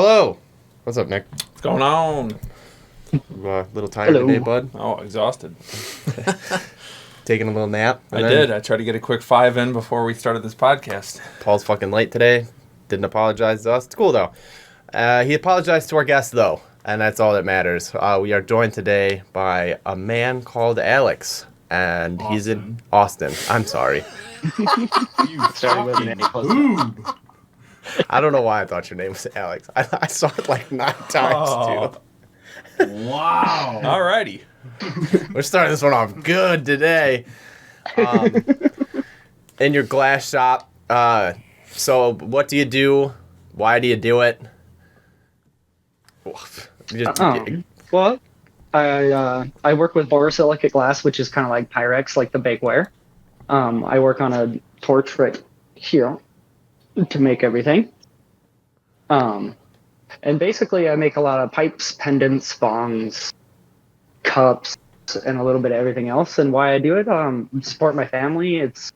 Hello. What's up, Nick? What's going on? Little tired Hello. today, bud? Oh, exhausted. Taking a little nap? I did. I tried to get a quick 5 in before we started this podcast. Paul's fucking late today. Didn't apologize to us. It's cool, though. He apologized to our guests, though, and that's all that matters. We are joined today by a man called Alex, and he's in Austin. I'm sorry. I don't know why I thought your name was Alex. I saw it like 9 times, too. Wow. Alrighty. We're starting this one off good today. In your glass shop. So what do you do? Why do you do it? Well, I work with borosilicate glass, which is kind of like Pyrex, like the bakeware. I work on a torch right here to make everything. And basically I make a lot of pipes, pendants, bongs, cups, and a little bit of everything else. And why I do it, support my family. It's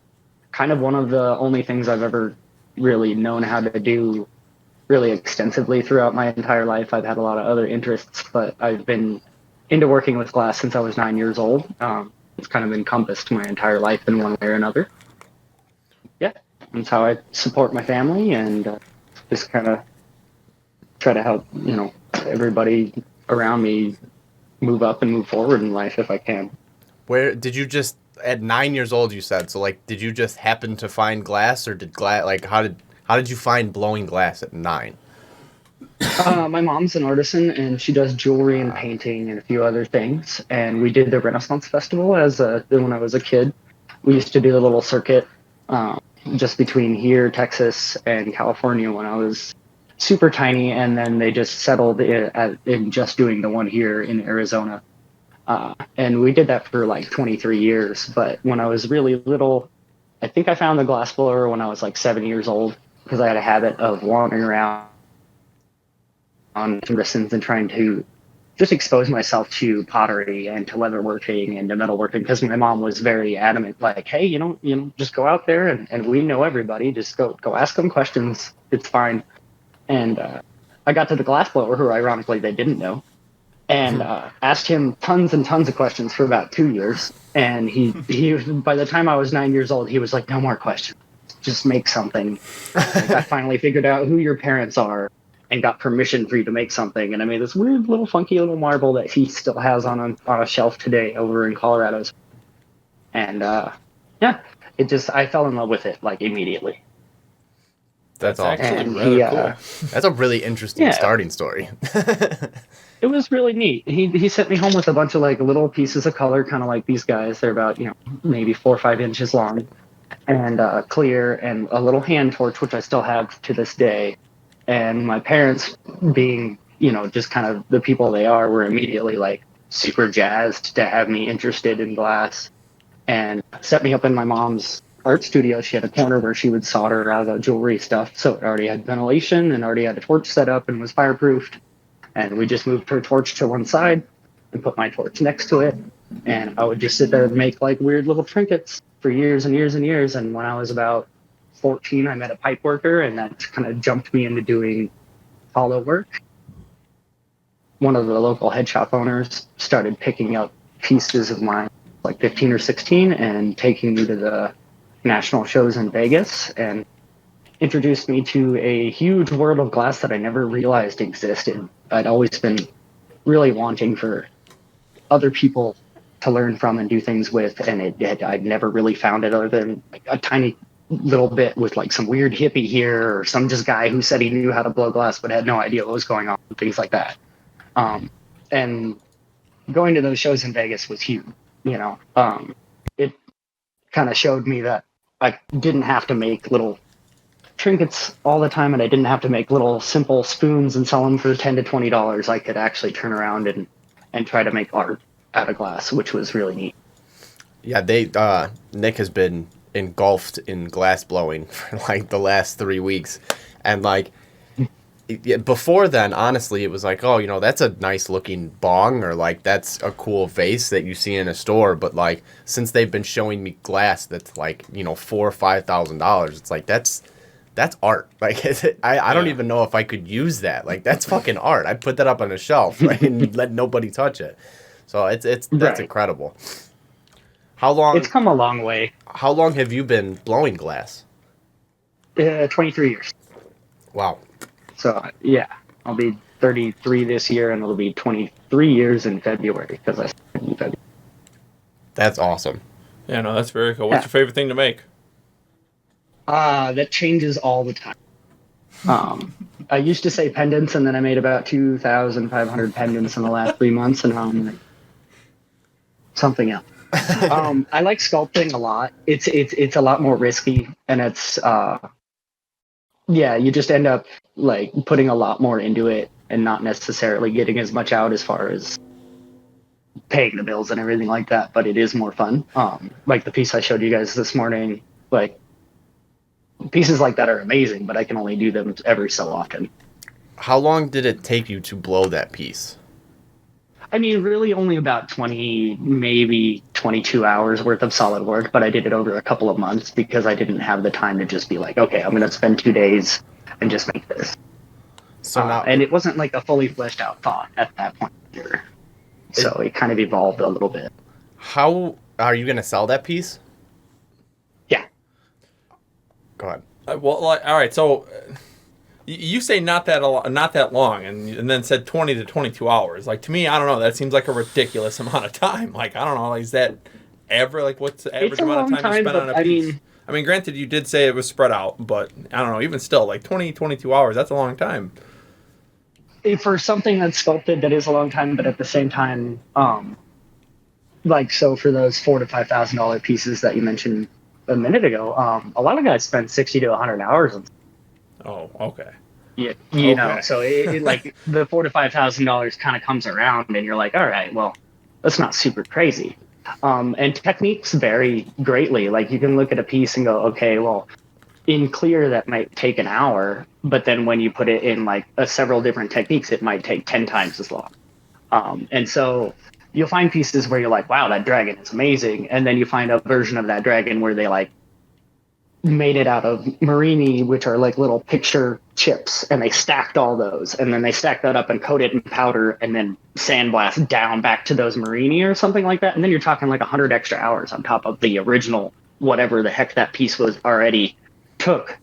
kind of one of the only things I've ever really known how to do really extensively throughout my entire life. I've had a lot of other interests, but I've been into working with glass since I was 9 years old. It's kind of encompassed my entire life in one way or another. Yeah, that's how I support my family and just kind of try to help, everybody around me move up and move forward in life if I can. Where did you just, at 9 years old, you said, so like, did you just happen to find glass, or did glass, like, how did you find blowing glass at 9? My mom's an artisan, and she does jewelry and painting and a few other things. And we did the Renaissance Festival when I was a kid. We used to do the little circuit just between here, Texas, and California when I was super tiny, and then they just settled in just doing the one here in Arizona. And we did that for like 23 years. But when I was really little, I think I found the glass blower when I was like 7 years old, because I had a habit of wandering around on Henderson's and trying to just expose myself to pottery and to leatherworking and to metalworking, because my mom was very adamant, like, hey, just go out there and we know everybody. Just go ask them questions. It's fine. And I got to the glassblower, who ironically they didn't know, and asked him tons and tons of questions for about 2 years. And he by the time I was 9 years old, he was like, no more questions. Just make something. Like, I finally figured out who your parents are and got permission for you to make something. And I made this weird little funky little marble that he still has on a shelf today over in Colorado. And I fell in love with it like immediately. That's awesome. Actually really cool. That's a really interesting starting story. It was really neat. He sent me home with a bunch of like little pieces of color, kind of like these guys. They're about maybe 4 or 5 inches long, and clear, and a little hand torch, which I still have to this day. And my parents, being just kind of the people they are, were immediately like super jazzed to have me interested in glass, and set me up in my mom's art studio. She had a corner where she would solder out the jewelry stuff, so it already had ventilation and already had a torch set up and was fireproofed. And we just moved her torch to one side and put my torch next to it, and I would just sit there and make like weird little trinkets for years and years and years. And when I was about 14, I met a pipe worker, and that kind of jumped me into doing hollow work. One of the local head shop owners started picking up pieces of mine, like 15 or 16, and taking me to the national shows in Vegas, and introduced me to a huge world of glass that I never realized existed. I'd always been really wanting for other people to learn from and do things with, and I'd never really found it other than like a tiny little bit with like some weird hippie here, or some just guy who said he knew how to blow glass but had no idea what was going on, things like that. And going to those shows in Vegas was huge. It kind of showed me that I didn't have to make little trinkets all the time, and I didn't have to make little simple spoons and sell them for $10 to $20. I could actually turn around and try to make art out of glass, which was really neat. Yeah, Nick has been engulfed in glass blowing for like the last 3 weeks, and like before then, honestly, it was like, oh, that's a nice looking bong, or like that's a cool vase that you see in a store. But like, since they've been showing me glass that's like $4,000 or $5,000, it's like that's that's art. Like, I don't even know if I could use that. Like, that's fucking art. I'd put that up on a shelf, right, and let nobody touch it. So that's Right. incredible. How long? It's come a long way. How long have you been blowing glass? 23 years. Wow. So yeah, I'll be 33 this year, and it'll be 23 years in February because I started in February. That's awesome. Yeah, no, that's very cool. What's your favorite thing to make? That changes all the time. I used to say pendants, and then I made about 2,500 pendants in the last 3 months, and now I'm like something else. I like sculpting a lot. It's a lot more risky, and it's you just end up like putting a lot more into it and not necessarily getting as much out as far as paying the bills and everything like that. But it is more fun. Like the piece I showed you guys this morning, like pieces like that are amazing, but I can only do them every so often. How long did it take you to blow that piece? I mean, really only about 20, maybe 22 hours worth of solid work, but I did it over a couple of months because I didn't have the time to just be like, okay, I'm going to spend 2 days and just make this. So now, and it wasn't like a fully fleshed out thought at that point either. So it kind of evolved a little bit. how are you going to sell that piece? Yeah. Go ahead. Well, all right. So you say not that long, and then said 20 to 22 hours. Like, to me, I don't know. That seems like a ridiculous amount of time. Like, I don't know. Like, is that ever? Like, what's the average amount of time you spend on a piece? I mean, granted, you did say it was spread out, but I don't know. Even still, like 20, 22 hours. That's a long time. For something that's sculpted, that is a long time, but at the same time, so for those $4,000 to $5,000 pieces that you mentioned a minute ago, a lot of guys spend 60 to 100 hours on. Oh, okay. Yeah, you know, so it like the $4,000 to $5,000 kind of comes around, and you're like, all right, well, that's not super crazy. And techniques vary greatly. Like, you can look at a piece and go, okay, well, in clear that might take an hour, but then when you put it in like several different techniques, it might take 10 times as long. And so you'll find pieces where you're like, wow, that dragon is amazing, and then you find a version of that dragon where they like made it out of marini, which are like little picture chips, and they stacked all those, and then they stacked that up and coat it in powder and then sandblast down back to those marini or something like that. And then you're talking like 100 extra hours on top of the original whatever the heck that piece was already took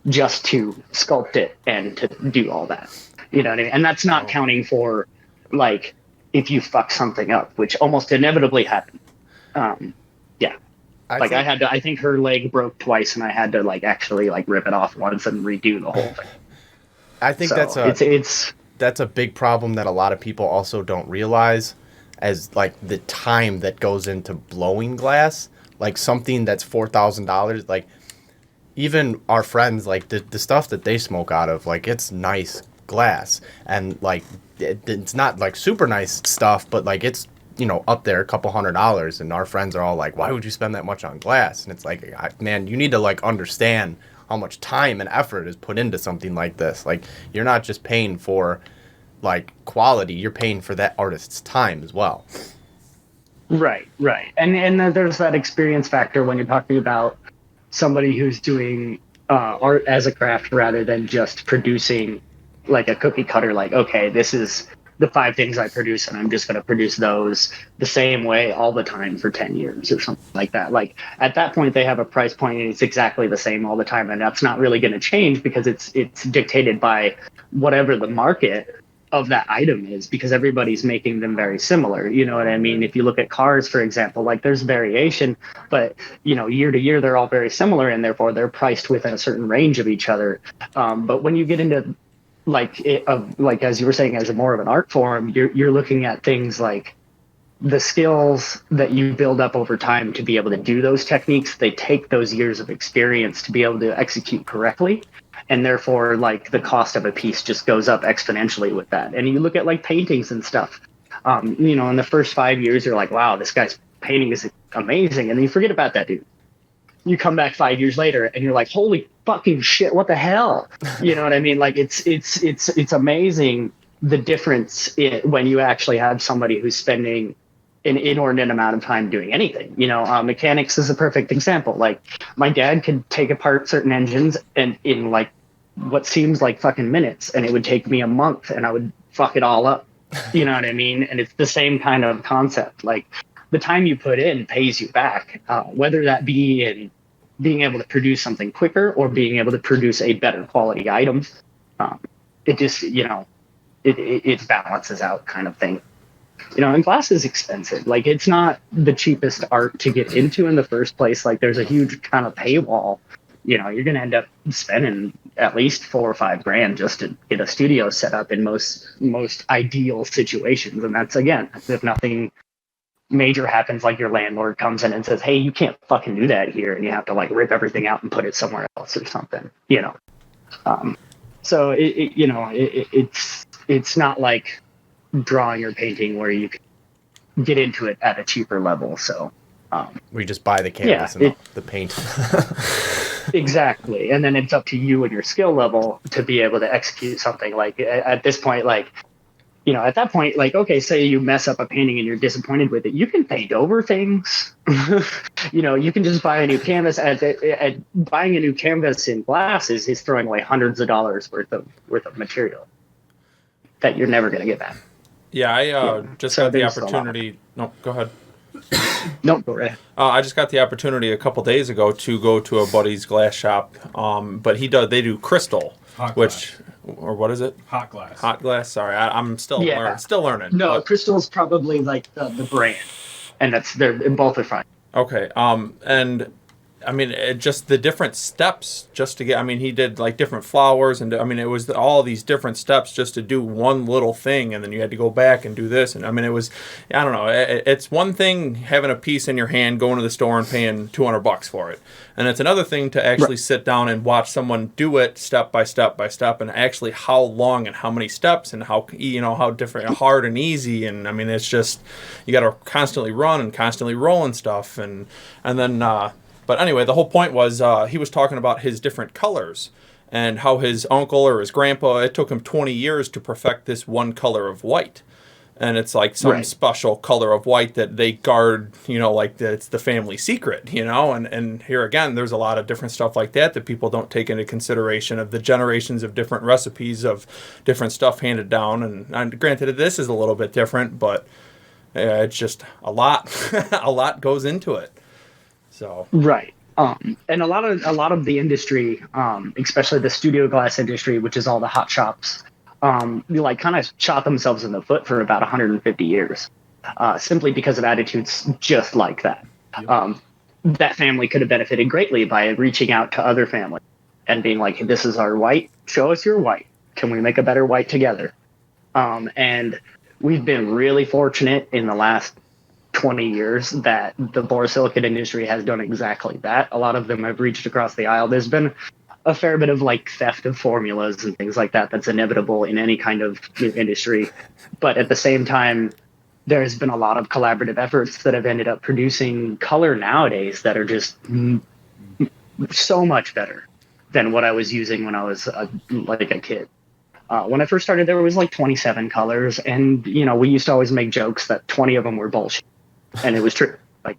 just to sculpt it and to do all that. You know what I mean? And that's not counting for like if you fuck something up, which almost inevitably happened. I think her leg broke twice, and I had to like actually like rip it off once and redo the whole thing. I think that's a big problem that a lot of people also don't realize, as like the time that goes into blowing glass. Like something that's $4,000, like even our friends, like the stuff that they smoke out of, like it's nice glass, and like it's not like super nice stuff, but like it's, you know, up there a couple $100, and our friends are all like, why would you spend that much on glass? And it's like, man, you need to like understand how much time and effort is put into something like this. Like, you're not just paying for like quality, you're paying for that artist's time as well. Right. And there's that experience factor when you're talking about somebody who's doing art as a craft rather than just producing like a cookie cutter, like, okay, this is the 5 things I produce, and I'm just going to produce those the same way all the time for 10 years or something like that. Like, at that point, they have a price point, and it's exactly the same all the time, and that's not really going to change because it's dictated by whatever the market of that item is, because everybody's making them very similar. You know what I mean? If you look at cars, for example, like there's variation, but you know, year to year, they're all very similar, and therefore they're priced within a certain range of each other. But when you get into like as you were saying, as a more of an art form, you're looking at things like the skills that you build up over time to be able to do those techniques. They take those years of experience to be able to execute correctly, and therefore like the cost of a piece just goes up exponentially with that. And you look at like paintings and stuff, you know, in the first 5 years you're like, wow, this guy's painting is amazing, and then you forget about that dude. You come back 5 years later and you're like, holy fucking shit, what the hell? You know what I mean? Like it's amazing the difference when you actually have somebody who's spending an inordinate amount of time doing anything. Mechanics is a perfect example. Like my dad could take apart certain engines and in like what seems like fucking minutes, and it would take me a month, and I would fuck it all up. You know what I mean? And it's the same kind of concept. Like the time you put in pays you back, whether that be in being able to produce something quicker or being able to produce a better quality item. It just, it balances out kind of thing. And glass is expensive. Like it's not the cheapest art to get into in the first place. Like there's a huge kind of paywall. You're going to end up spending at least $4 or $5 grand just to get a studio set up in most ideal situations. And that's, again, if nothing major happens, like your landlord comes in and says, hey, you can't fucking do that here, and you have to like rip everything out and put it somewhere else or something. So it's not like drawing or painting where you can get into it at a cheaper level. So we just buy the canvas and the paint. Exactly. And then it's up to you and your skill level to be able to execute something. Like at this point, like, at that point, like, okay, say you mess up a painting and you're disappointed with it, you can paint over things. You can just buy a new canvas. Buying a new canvas in glass is throwing away hundreds of dollars worth of material that you're never going to get back. Yeah, I just got the opportunity. No, go ahead. No, go ahead. I just got the opportunity a couple days ago to go to a buddy's glass shop, but they do crystal, or what is it? Hot glass. Hot glass. Sorry, I'm still learning. No, crystal's probably like the brand, and both are fine. Okay. And I mean, just the different steps just to get. I mean, he did like different flowers, and I mean, it was all these different steps just to do one little thing, and then you had to go back and do this. And I mean, it was, I don't know. It's one thing having a piece in your hand, going to the store and paying $200 for it, and it's another thing to actually sit down and watch someone do it step by step by step, and actually how long and how many steps and how how different, hard and easy. And I mean, it's just you got to constantly run and constantly roll and stuff, and then. But anyway, the whole point was he was talking about his different colors and how his uncle or his grandpa, it took him 20 years to perfect this one color of white. And it's like some special color of white that they guard, like it's the family secret, And here again, there's a lot of different stuff like that people don't take into consideration of the generations of different recipes of different stuff handed down. And granted, this is a little bit different, but it's just a lot goes into it. So. Right. And a lot of the industry, especially the studio glass industry, which is all the hot shops, like kind of shot themselves in the foot for about 150 years, simply because of attitudes just like that. Yep. That family could have benefited greatly by reaching out to other families and being like, hey, this is our white. Show us your white. Can we make a better white together? And we've been really fortunate in the last 20 years that the borosilicate industry has done exactly that. A lot of them have reached across the aisle. There's been a fair bit of like theft of formulas and things like that's inevitable in any kind of industry. But at the same time, there's been a lot of collaborative efforts that have ended up producing color nowadays that are just so much better than what I was using when I was like a kid. When I first started, there was like 27 colors, and we used to always make jokes that 20 of them were bullshit. And it was true. Like,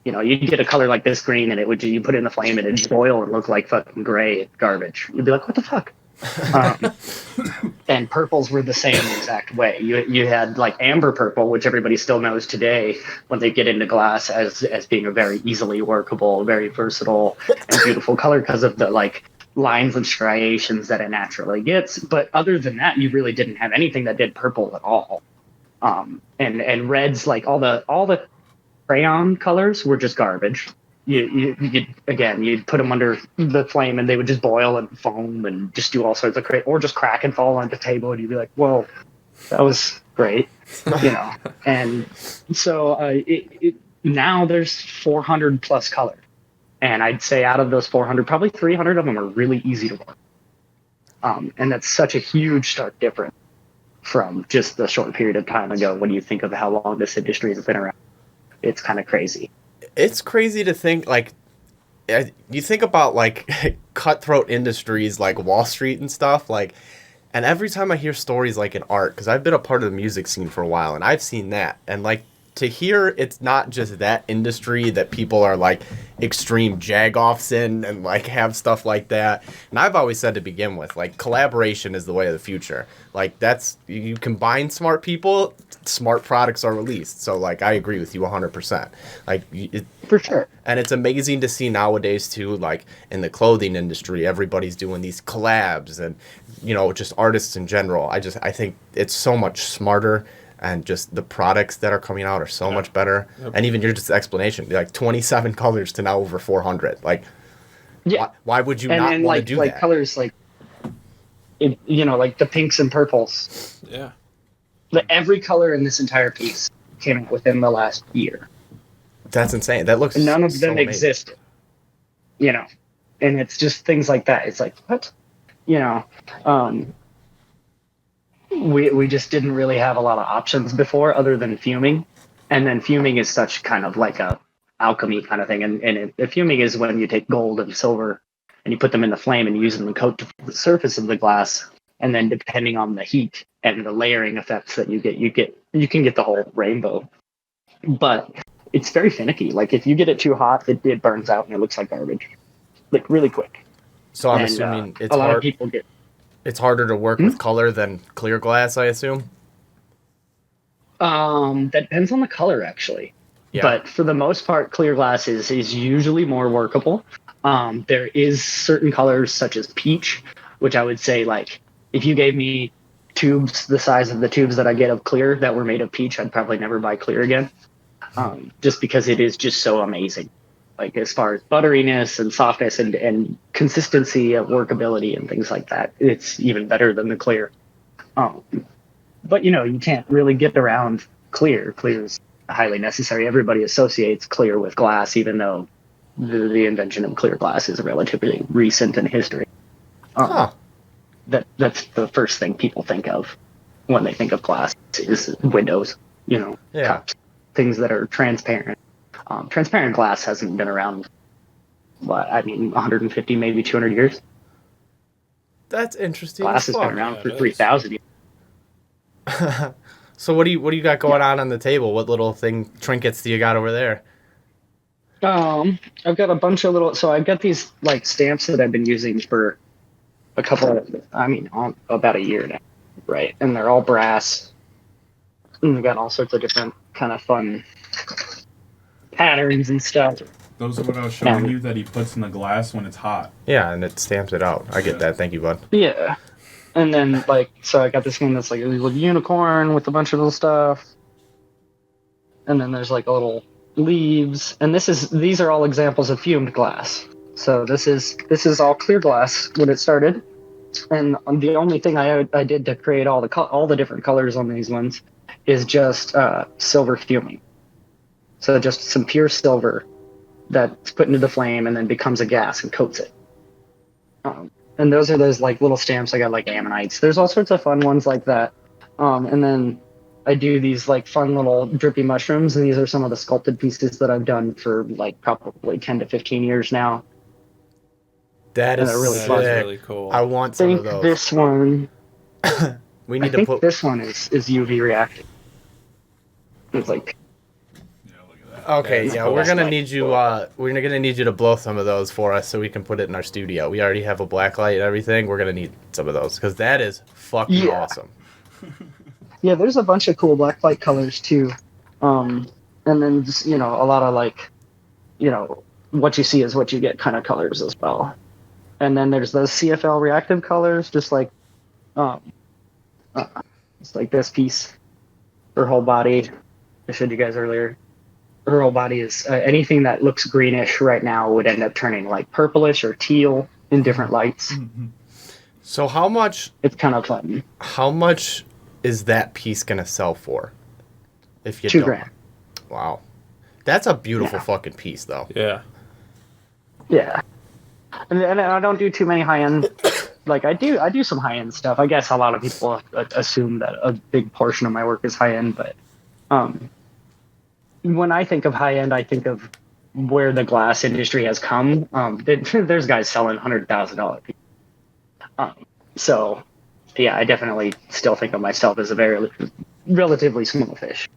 you'd get a color like this green, and you put it in the flame, and it'd boil and look like fucking gray garbage. You'd be like, what the fuck? And purples were the same exact way. You had like amber purple, which everybody still knows today when they get into glass as being a very easily workable, very versatile and beautiful color because of the like lines and striations that it naturally gets. But other than that, you really didn't have anything that did purple at all. And reds, like all the crayon colors were just garbage. You'd put them under the flame and they would just boil and foam and just do all sorts of or just crack and fall onto the table, and you'd be like, whoa, that was great. And so now there's 400 plus colors, and I'd say out of those 400, probably 300 of them are really easy to work. And that's such a huge stark difference from just the short period of time ago when you think of how long this industry has been around. It's kind of crazy. It's crazy to think, like, you think about, like, cutthroat industries like Wall Street and stuff, like, and every time I hear stories, like, in art, because I've been a part of the music scene for a while, and I've seen that, and, like, to hear it's not just that industry that people are like extreme jag-offs in and like have stuff like that. And I've always said to begin with, like, collaboration is the way of the future. Like, that's, you combine smart people, smart products are released. So like, I agree with you 100%. Like, For sure. and it's amazing to see nowadays too, like in the clothing industry, everybody's doing these collabs and, you know, just artists in general. I think it's so much smarter, and just the products that are coming out are so much better. Yep. And even your just explanation, like 27 colors to now over 400. Like, why would you not want to do like that? Colors like, you know, like the pinks and purples. Yeah. Every color in this entire piece came out within the last year. That's insane. That looks none of so them amazing. existed, you know, and it's just things like that. It's like, what, you know, we just didn't really have a lot of options before other than fuming. And then fuming is such kind of like a alchemy kind of thing. And fuming is when you take gold and silver and you put them in the flame and use them to coat the surface of the glass. And then depending on the heat and the layering effects that you can get the whole rainbow. But it's very finicky. Like, if you get it too hot, it burns out and it looks like garbage, like really quick. So I'm assuming a lot of people get. It's harder to work with color than clear glass, I assume. That depends on the color, actually. Yeah. But for the most part, clear glass is usually more workable. There is certain colors such as peach, which I would say, like, if you gave me tubes the size of the tubes that I get of clear that were made of peach, I'd probably never buy clear again. Just because it is just so amazing. Like, as far as butteriness and softness and consistency of workability and things like that, it's even better than the clear. But, you know, you can't really get around clear. Clear is highly necessary. Everybody associates clear with glass, even though the invention of clear glass is relatively recent in history. That's the first thing people think of when they think of glass is windows, you know, cups, things that are transparent. Transparent glass hasn't been around, 150, maybe 200 years. That's interesting. Glass has been around for 3,000 years. So what do you got going on the table? What little trinkets do you got over there? I've got a bunch of little. So I've got these like stamps that I've been using for about a year now, right? And they're all brass. And we've got all sorts of different kind of fun patterns and stuff. Those are what I was showing you that he puts in the glass when it's hot. Yeah, and it stamps it out. I get that. Thank you, bud. Yeah. And then, so I got this one that's like a little unicorn with a bunch of little stuff. And then there's like a little leaves. And these are all examples of fumed glass. So this is all clear glass when it started. And the only thing I did to create all the different colors on these ones is just silver fuming. So just some pure silver that's put into the flame and then becomes a gas and coats it. And those are those like little stamps. I got like ammonites. There's all sorts of fun ones like that. And then I do these like fun little drippy mushrooms, and these are some of the sculpted pieces that I've done for like probably 10 to 15 years now. That is really fun. Really cool. I want some of those. This one. We need to put. This one is UV reactive. It's like. Okay, yeah, we're gonna need you. We're gonna need you to blow some of those for us so we can put it in our studio. We already have a black light and everything. We're gonna need some of those because that is fucking awesome. Yeah, there's a bunch of cool black light colors too, and then just, a lot of like, what you see is what you get kind of colors as well. And then there's those CFL reactive colors, just like, it's like this piece, her whole body. I showed you guys earlier. Her whole body is anything that looks greenish right now would end up turning like purplish or teal in different lights. Mm-hmm. So how much? It's kind of fun. How much is that piece gonna sell for? If you $2,000. Wow, that's a beautiful fucking piece, though. Yeah. Yeah, and I don't do too many high end. Like I do some high end stuff. I guess a lot of people assume that a big portion of my work is high end, but when I think of high end, I think of where the glass industry has come. There's guys selling $100,000 pieces. So, yeah, I definitely still think of myself as a very relatively small fish.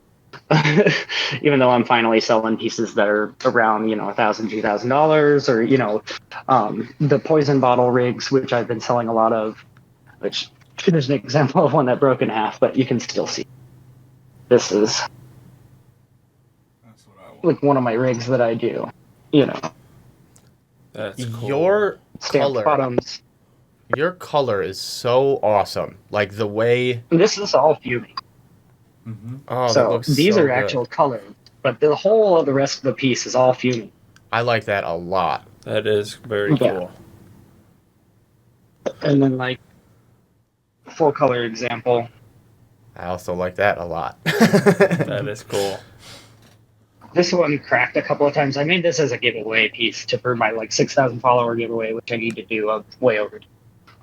Even though I'm finally selling pieces that are around, $1,000, $2,000, or the poison bottle rigs, which I've been selling a lot of. Which there's an example of one that broke in half, but you can still see. This is That's what I want. like one of my rigs that I do. That's cool. Your Stamped color, bottoms. your color is so awesome. Like the way. This is all fuming. Mm-hmm. Oh, that So looks these so are good. actual colors, but the whole of the rest of the piece is all fuming. I like that a lot. That is very Yeah. cool. And then like full color example. I also like that a lot. That is cool. This one cracked a couple of times. I made this as a giveaway piece for my 6,000 follower giveaway, which I need to do way over.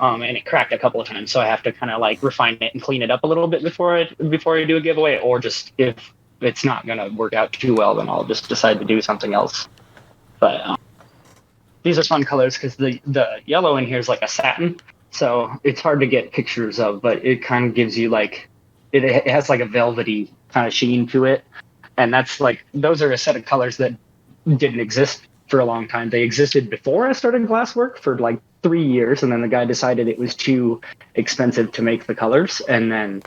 And it cracked a couple of times, so I have to kind of refine it and clean it up a little bit before I do a giveaway, or just if it's not gonna work out too well, then I'll just decide to do something else. But these are fun colors because the yellow in here is like a satin, so it's hard to get pictures of, but it kind of gives you it has like a velvety kind of sheen to it, and that's those are a set of colors that didn't exist for a long time. They existed before I started glasswork for 3 years, and then the guy decided it was too expensive to make the colors, and then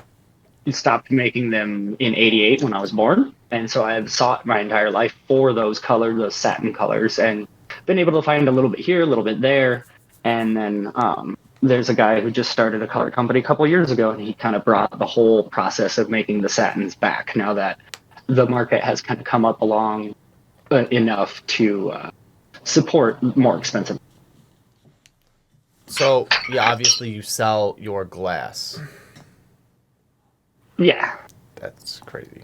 he stopped making them in '88 when I was born. And so I have sought my entire life for those colors, those satin colors, and been able to find a little bit here, a little bit there. And then there's a guy who just started a color company a couple of years ago, and he kind of brought the whole process of making the satins back now that the market has kind of come up along enough to support more expensive. So, yeah, obviously you sell your glass. Yeah, That's crazy.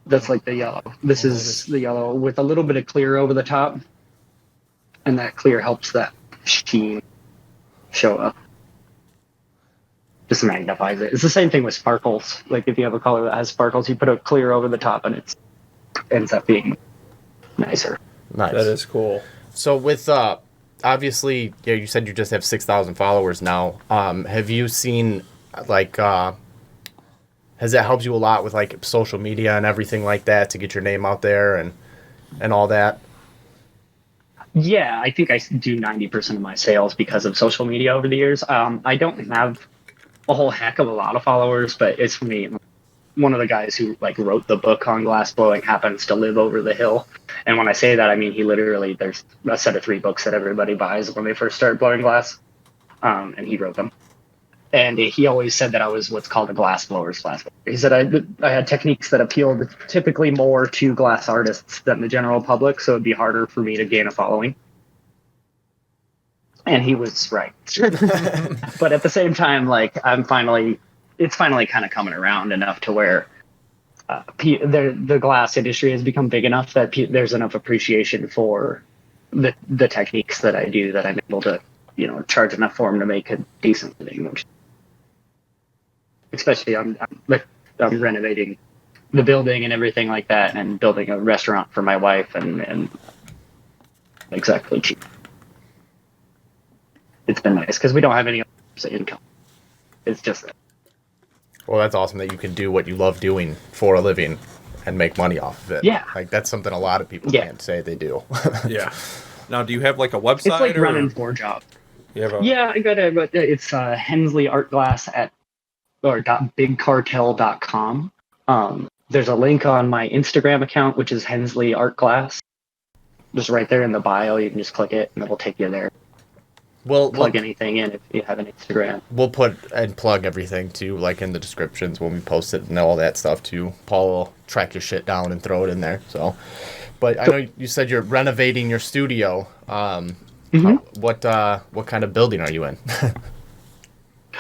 that's like the yellow. This is the yellow with a little bit of clear over the top, and that clear helps that sheen show up. Just magnifies it. It's the same thing with sparkles. If you have a color that has sparkles, you put a clear over the top, and it ends up being nicer. Nice. That is cool. So with obviously, yeah, you said you just have 6,000 followers now. Have you seen has that helped you a lot with social media and everything like that to get your name out there and all that? Yeah, I think I do 90% of my sales because of social media over the years. I don't have a whole heck of a lot of followers, but it's for me. One of the guys who wrote the book on glass blowing happens to live over the hill. And when I say that, I mean, there's a set of 3 books that everybody buys when they first start blowing glass. And he wrote them. And he always said that I was what's called a glass blower's glass blower. He said I had techniques that appealed typically more to glass artists than the general public, so it'd be harder for me to gain a following. And he was right. But at the same time, it's finally kind of coming around enough to where the glass industry has become big enough that there's enough appreciation for the techniques that I do that I'm able to, charge enough for them to make a decent living. Especially I'm renovating the building and everything like that, and building a restaurant for my wife, and exactly cheap. It's been nice because we don't have any other income. It's just that. Well, that's awesome that you can do what you love doing for a living and make money off of it. Yeah. That's something a lot of people can't say they do. Yeah. Now, do you have a website? It's like running 4 jobs. Yeah, I got it. It's Hensley Art Glass .bigcartel.com. There's a link on my Instagram account, which is Hensley Art Glass. Just right there in the bio, you can just click it, and it'll take you there. We'll plug anything in if you have an Instagram. We'll put and plug everything too, in the descriptions when we post it and all that stuff too. Paul will track your shit down and throw it in there. So, but I know you said you're renovating your studio. What kind of building are you in?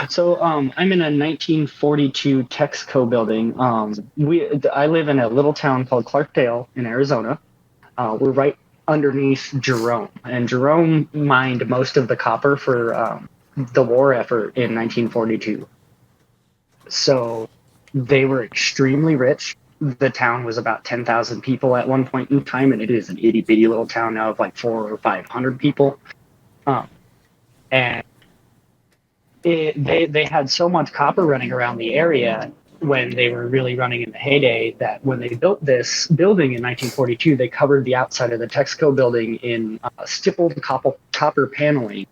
So I'm in a 1942 Texaco building. I live in a little town called Clarkdale in Arizona. We're right underneath Jerome, and Jerome mined most of the copper for the war effort in 1942. So they were extremely rich. The town was about 10,000 people at one point in time, and it is an itty bitty little town now of 400 or 500 people. And they had so much copper running around the area when they were really running in the heyday, that when they built this building in 1942, they covered the outside of the Texaco building in stippled copper paneling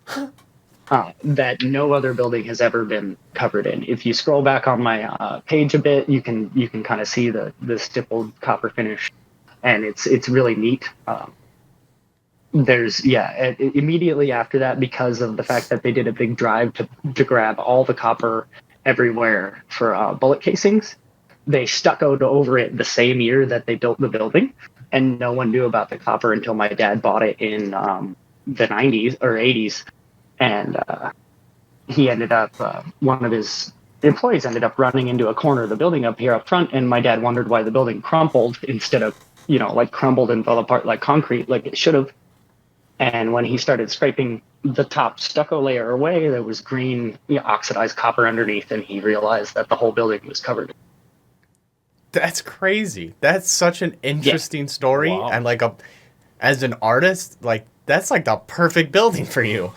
that no other building has ever been covered in. If you scroll back on my page a bit, you can kind of see the stippled copper finish, and it's really neat. Immediately after that, because of the fact that they did a big drive to grab all the copper everywhere for bullet casings, they stuccoed over it the same year that they built the building, and no one knew about the copper until my dad bought it in the 90s or 80s, and he ended up one of his employees ended up running into a corner of the building up here up front, and my dad wondered why the building crumpled instead of like crumbled and fell apart like concrete like it should have. And when he started scraping the top stucco layer away, there was green oxidized copper underneath, and he realized that the whole building was covered. That's crazy. That's such an interesting story. Wow. And like as an artist, like that's like the perfect building for you.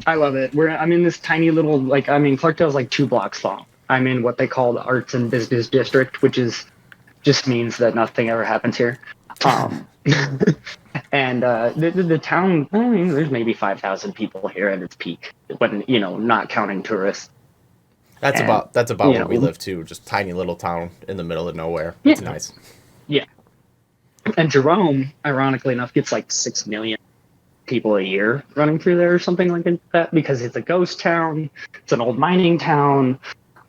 I love it. I'm in this tiny little, Clarkdale's like 2 blocks long. I'm in what they call the Arts and Business District, which just means that nothing ever happens here. And the town, there's maybe 5,000 people here at its peak, when not counting tourists. That's about where we live too. Just tiny little town in the middle of nowhere. It's nice. Yeah. And Jerome, ironically enough, gets like 6 million people a year running through there or something like that, because it's a ghost town. It's an old mining town.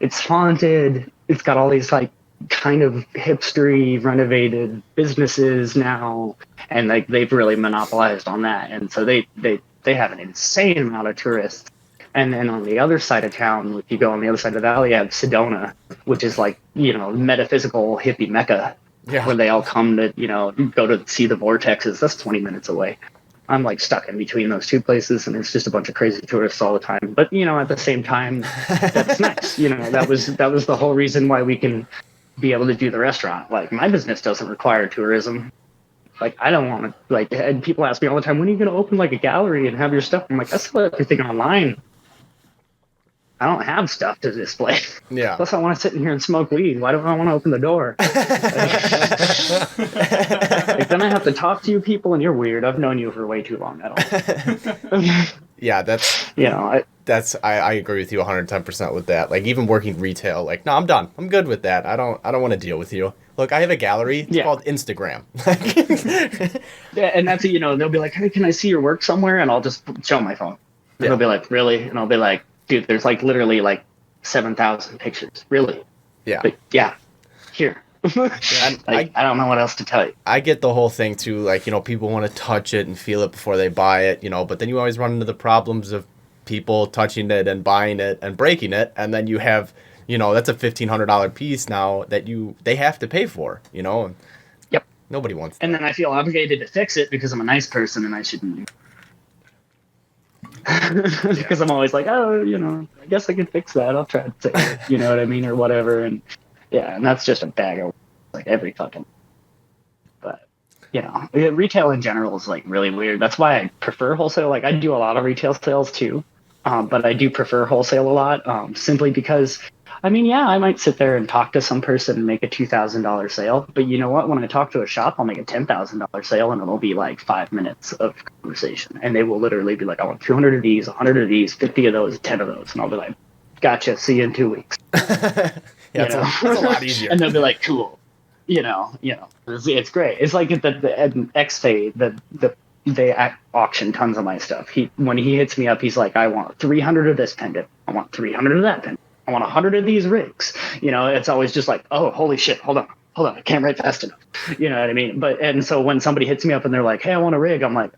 It's haunted. It's got all these like kind of hipstery renovated businesses now, and like they've really monopolized on that, and so they have an insane amount of tourists. And then on the other side of town, if you go on the other side of the valley, you have Sedona, which is like metaphysical hippie mecca, where they all come to go to see the vortexes. That's 20 minutes away. I'm like stuck in between those two places, and it's just a bunch of crazy tourists all the time. But at the same time, that's nice. That was the whole reason why we can be able to do the restaurant. Like, my business doesn't require tourism. Like, I don't want to, and people ask me all the time, when are you going to open like a gallery and have your stuff? I'm like, I sell everything online. I don't have stuff to display. Yeah. Plus, I want to sit in here and smoke weed. Why do I want to open the door? Then I have to talk to you people, and you're weird. I've known you for way too long. I don't. Yeah, that's I agree with you 110% with that. Like, even working retail, like, no, I'm done. I'm good with that. I don't want to deal with you. Look, I have a gallery. It's called Instagram. Yeah, and that's they'll be like, hey, can I see your work somewhere? And I'll just show my phone. And they'll be like, really? And I'll be like, dude, there's like literally like 7,000 pictures. Really? Yeah. But yeah. Here. I don't know what else to tell you. I get the whole thing too, like, people want to touch it and feel it before they buy it, but then you always run into the problems of people touching it and buying it and breaking it, and then you have, that's a $1,500 piece now that they have to pay for, Yep. Nobody wants that. And then I feel obligated to fix it because I'm a nice person and I shouldn't. Because I'm always like, oh, I guess I can fix that. I'll try to say it, you know what I mean, or whatever. And yeah, and that's just a bag of like every fucking. But retail in general is like really weird. That's why I prefer wholesale. Like, I do a lot of retail sales too, but I do prefer wholesale a lot, simply because. I mean, yeah, I might sit there and talk to some person and make a $2,000 sale, but you know what? When I talk to a shop, I'll make a $10,000 sale, and it'll be like 5 minutes of conversation, and they will literally be like, "I want 200 of these, 100 of these, 50 of those, 10 of those," and I'll be like, "Gotcha, see you in 2 weeks." It's a lot easier. And they'll be like, "Cool," it's great. It's like at the X-Fay, they auction tons of my stuff. When he hits me up, he's like, "I want 300 of this pendant. I want 300 of that pendant. I want 100 of these rigs." It's always just like, oh, holy shit, hold on, I can't write fast enough. You know what I mean? And so when somebody hits me up and they're like, hey, I want a rig, I'm like,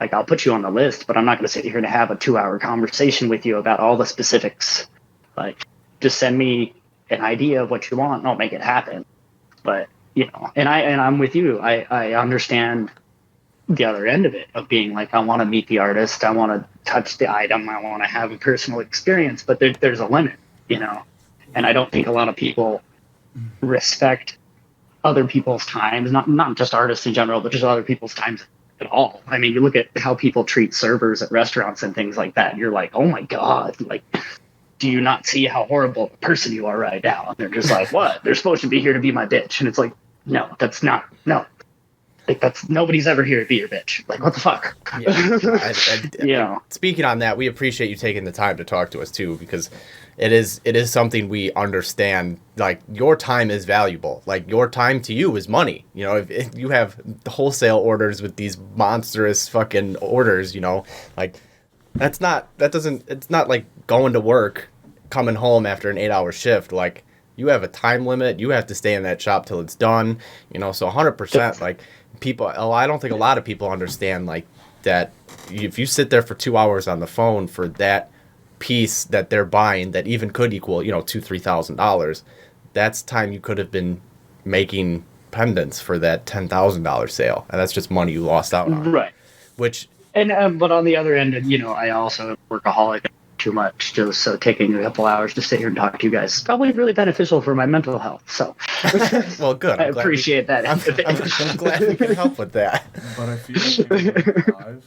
I'll put you on the list, but I'm not going to sit here to have a 2-hour conversation with you about all the specifics. Like, just send me an idea of what you want and I'll make it happen. But, and I'm with you. I understand the other end of it, of being like, I want to meet the artist, I want to touch the item, I want to have a personal experience, but there's a limit, and I don't think a lot of people respect other people's times, not just artists in general, but just other people's times at all. I mean, you look at how people treat servers at restaurants and things like that, and you're like, oh my god, like, do you not see how horrible a person you are right now? And they're just like, what? They're supposed to be here to be my bitch. And it's like, no, that's not, no. Like, that's, nobody's ever here to be your bitch. Like, what the fuck? Yeah. Speaking on that, we appreciate you taking the time to talk to us too, because it is something we understand. Like, your time is valuable. Like, your time to you is money. You know, if you have wholesale orders with these monstrous fucking orders, you know, like, it's not like going to work, coming home after an 8-hour shift. Like, you have a time limit. You have to stay in that shop till it's done, you know, so 100%, like, I don't think a lot of people understand, like, that if you sit there for 2 hours on the phone for that piece that they're buying that even could equal, you know, $2,000-$3,000, that's time you could have been making pendants for that $10,000 sale, and that's just money you lost out on. Right. Which, and but on the other end, you know, I also am a workaholic too much, just so taking a couple hours to sit here and talk to you guys is probably really beneficial for my mental health. So, well, good. I appreciate that. I'm glad we can help with that. But I feel like live.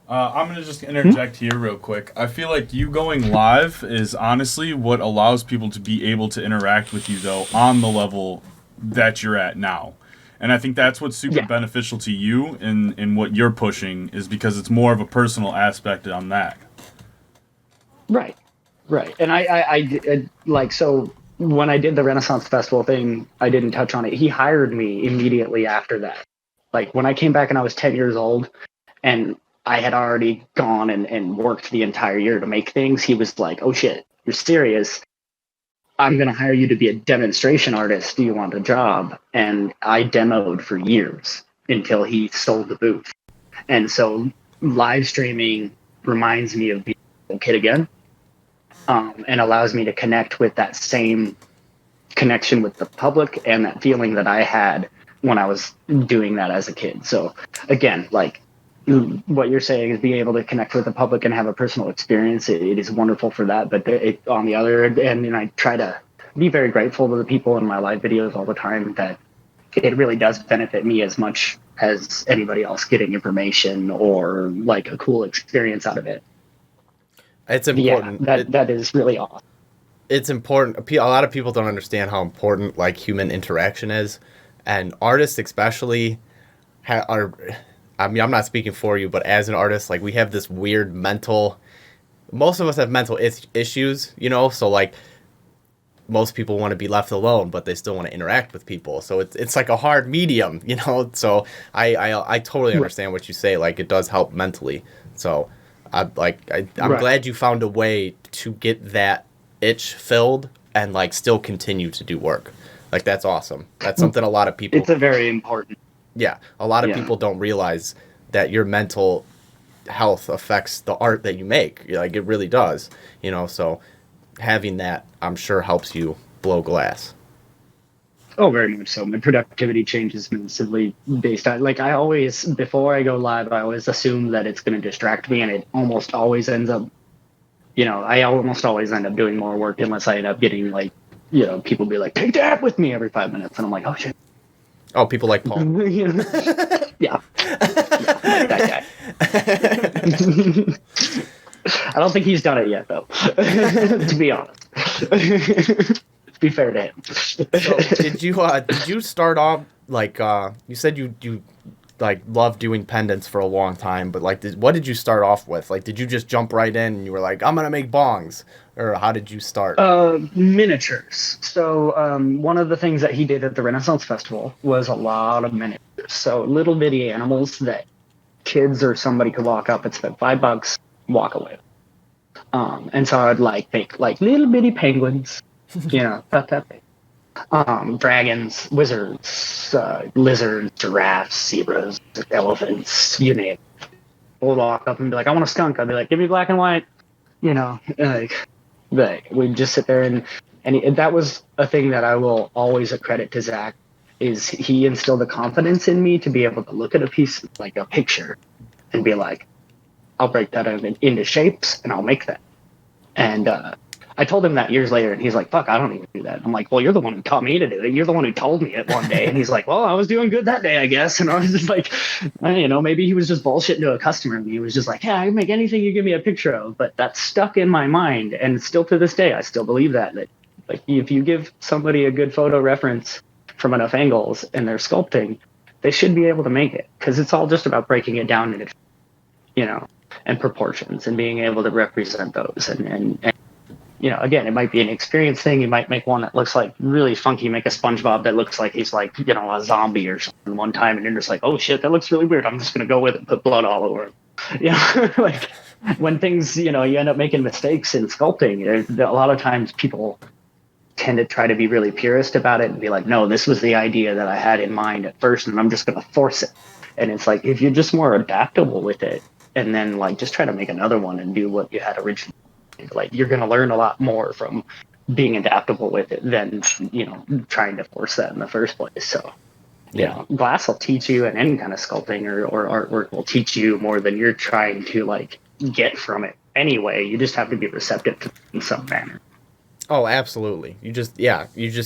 I'm going to just interject here real quick. I feel like you going live is honestly what allows people to be able to interact with you, though, on the level that you're at now. And I think that's what's super beneficial to you in what you're pushing, is because it's more of a personal aspect on that. Right. And I like, so when I did the Renaissance Festival thing, I didn't touch on it. He hired me immediately after that. Like, when I came back and I was 10 years old and I had already gone and worked the entire year to make things, he was like, oh shit, you're serious? I'm going to hire you to be a demonstration artist. Do you want a job? And I demoed for years until he sold the booth. And so live streaming reminds me of being a kid again, and allows me to connect with that same connection with the public and that feeling that I had when I was doing that as a kid. So again, like, what you're saying is being able to connect with the public and have a personal experience. It is wonderful for that. But on the other end, and I try to be very grateful to the people in my live videos all the time, that it really does benefit me as much as anybody else getting information or like a cool experience out of it. It's important. Yeah, that is really awesome. It's important. A lot of people don't understand how important, like, human interaction is, and artists especially are. I mean, I'm not speaking for you, but as an artist, like, we have this weird most of us have mental issues, you know, so, like, most people want to be left alone, but they still want to interact with people. So it's like a hard medium, you know, so I totally understand what you say. Like, it does help mentally. So I'm glad you found a way to get that itch filled and, like, still continue to do work. Like, that's awesome. That's something a lot of people... It's a very important... Yeah, a lot of people don't realize that your mental health affects the art that you make. Like, it really does, you know, so having that, I'm sure, helps you blow glass. Oh, very much so. My productivity changes massively based on, like, I always, before I go live, I always assume that it's going to distract me, and it almost always ends up, you know, I almost always end up doing more work unless I end up getting, like, you know, people be like, take that with me every 5 minutes, and I'm like, oh shit. Oh, people like Paul. Yeah. That guy. I don't think he's done it yet, though. To be honest. To be fair to him. So, did you start off, like, you said you like loved doing pendants for a long time, but, like, what did you start off with? Like, did you just jump right in and you were like, I'm gonna make bongs? Or how did you start? Miniatures. So one of the things that he did at the Renaissance Festival was a lot of miniatures. So little bitty animals that kids or somebody could walk up and spend $5, walk away. And so I'd make like little bitty penguins, you know, that big. Dragons, wizards, lizards, giraffes, zebras, elephants, you name it. We'll walk up and be like, I want a skunk. I'd be like, give me black and white. You know, like we'd just sit there and that was a thing that I will always accredit to Zach, is he instilled the confidence in me to be able to look at a piece, like a picture, and be like, I'll break that into shapes and I'll make that. And I told him that years later, and he's like, "Fuck, I don't even do that." I'm like, "Well, you're the one who taught me to do it. You're the one who told me it one day." And he's like, "Well, I was doing good that day, I guess." And I was just like, maybe he was just bullshitting to a customer, and he was just like, "Yeah, I can make anything you give me a picture of." But that's stuck in my mind, and still to this day, I still believe that like if you give somebody a good photo reference from enough angles and they're sculpting, they should be able to make it, because it's all just about breaking it down into, and proportions and being able to represent those. And again, it might be an experience thing. You might make one that looks like really funky, make a SpongeBob that looks like he's like, a zombie or something one time. And you're just like, oh shit, that looks really weird. I'm just going to go with it, put blood all over him. Like when things, you end up making mistakes in sculpting, a lot of times people tend to try to be really purist about it and be like, no, this was the idea that I had in mind at first, and I'm just going to force it. And it's like, if you're just more adaptable with it, and then like just try to make another one and do what you had originally, like you're going to learn a lot more from being adaptable with it than trying to force that in the first place. So glass will teach you, and any kind of sculpting or artwork will teach you more than you're trying to like get from it anyway. You just have to be receptive to it in some manner. Oh, absolutely. You just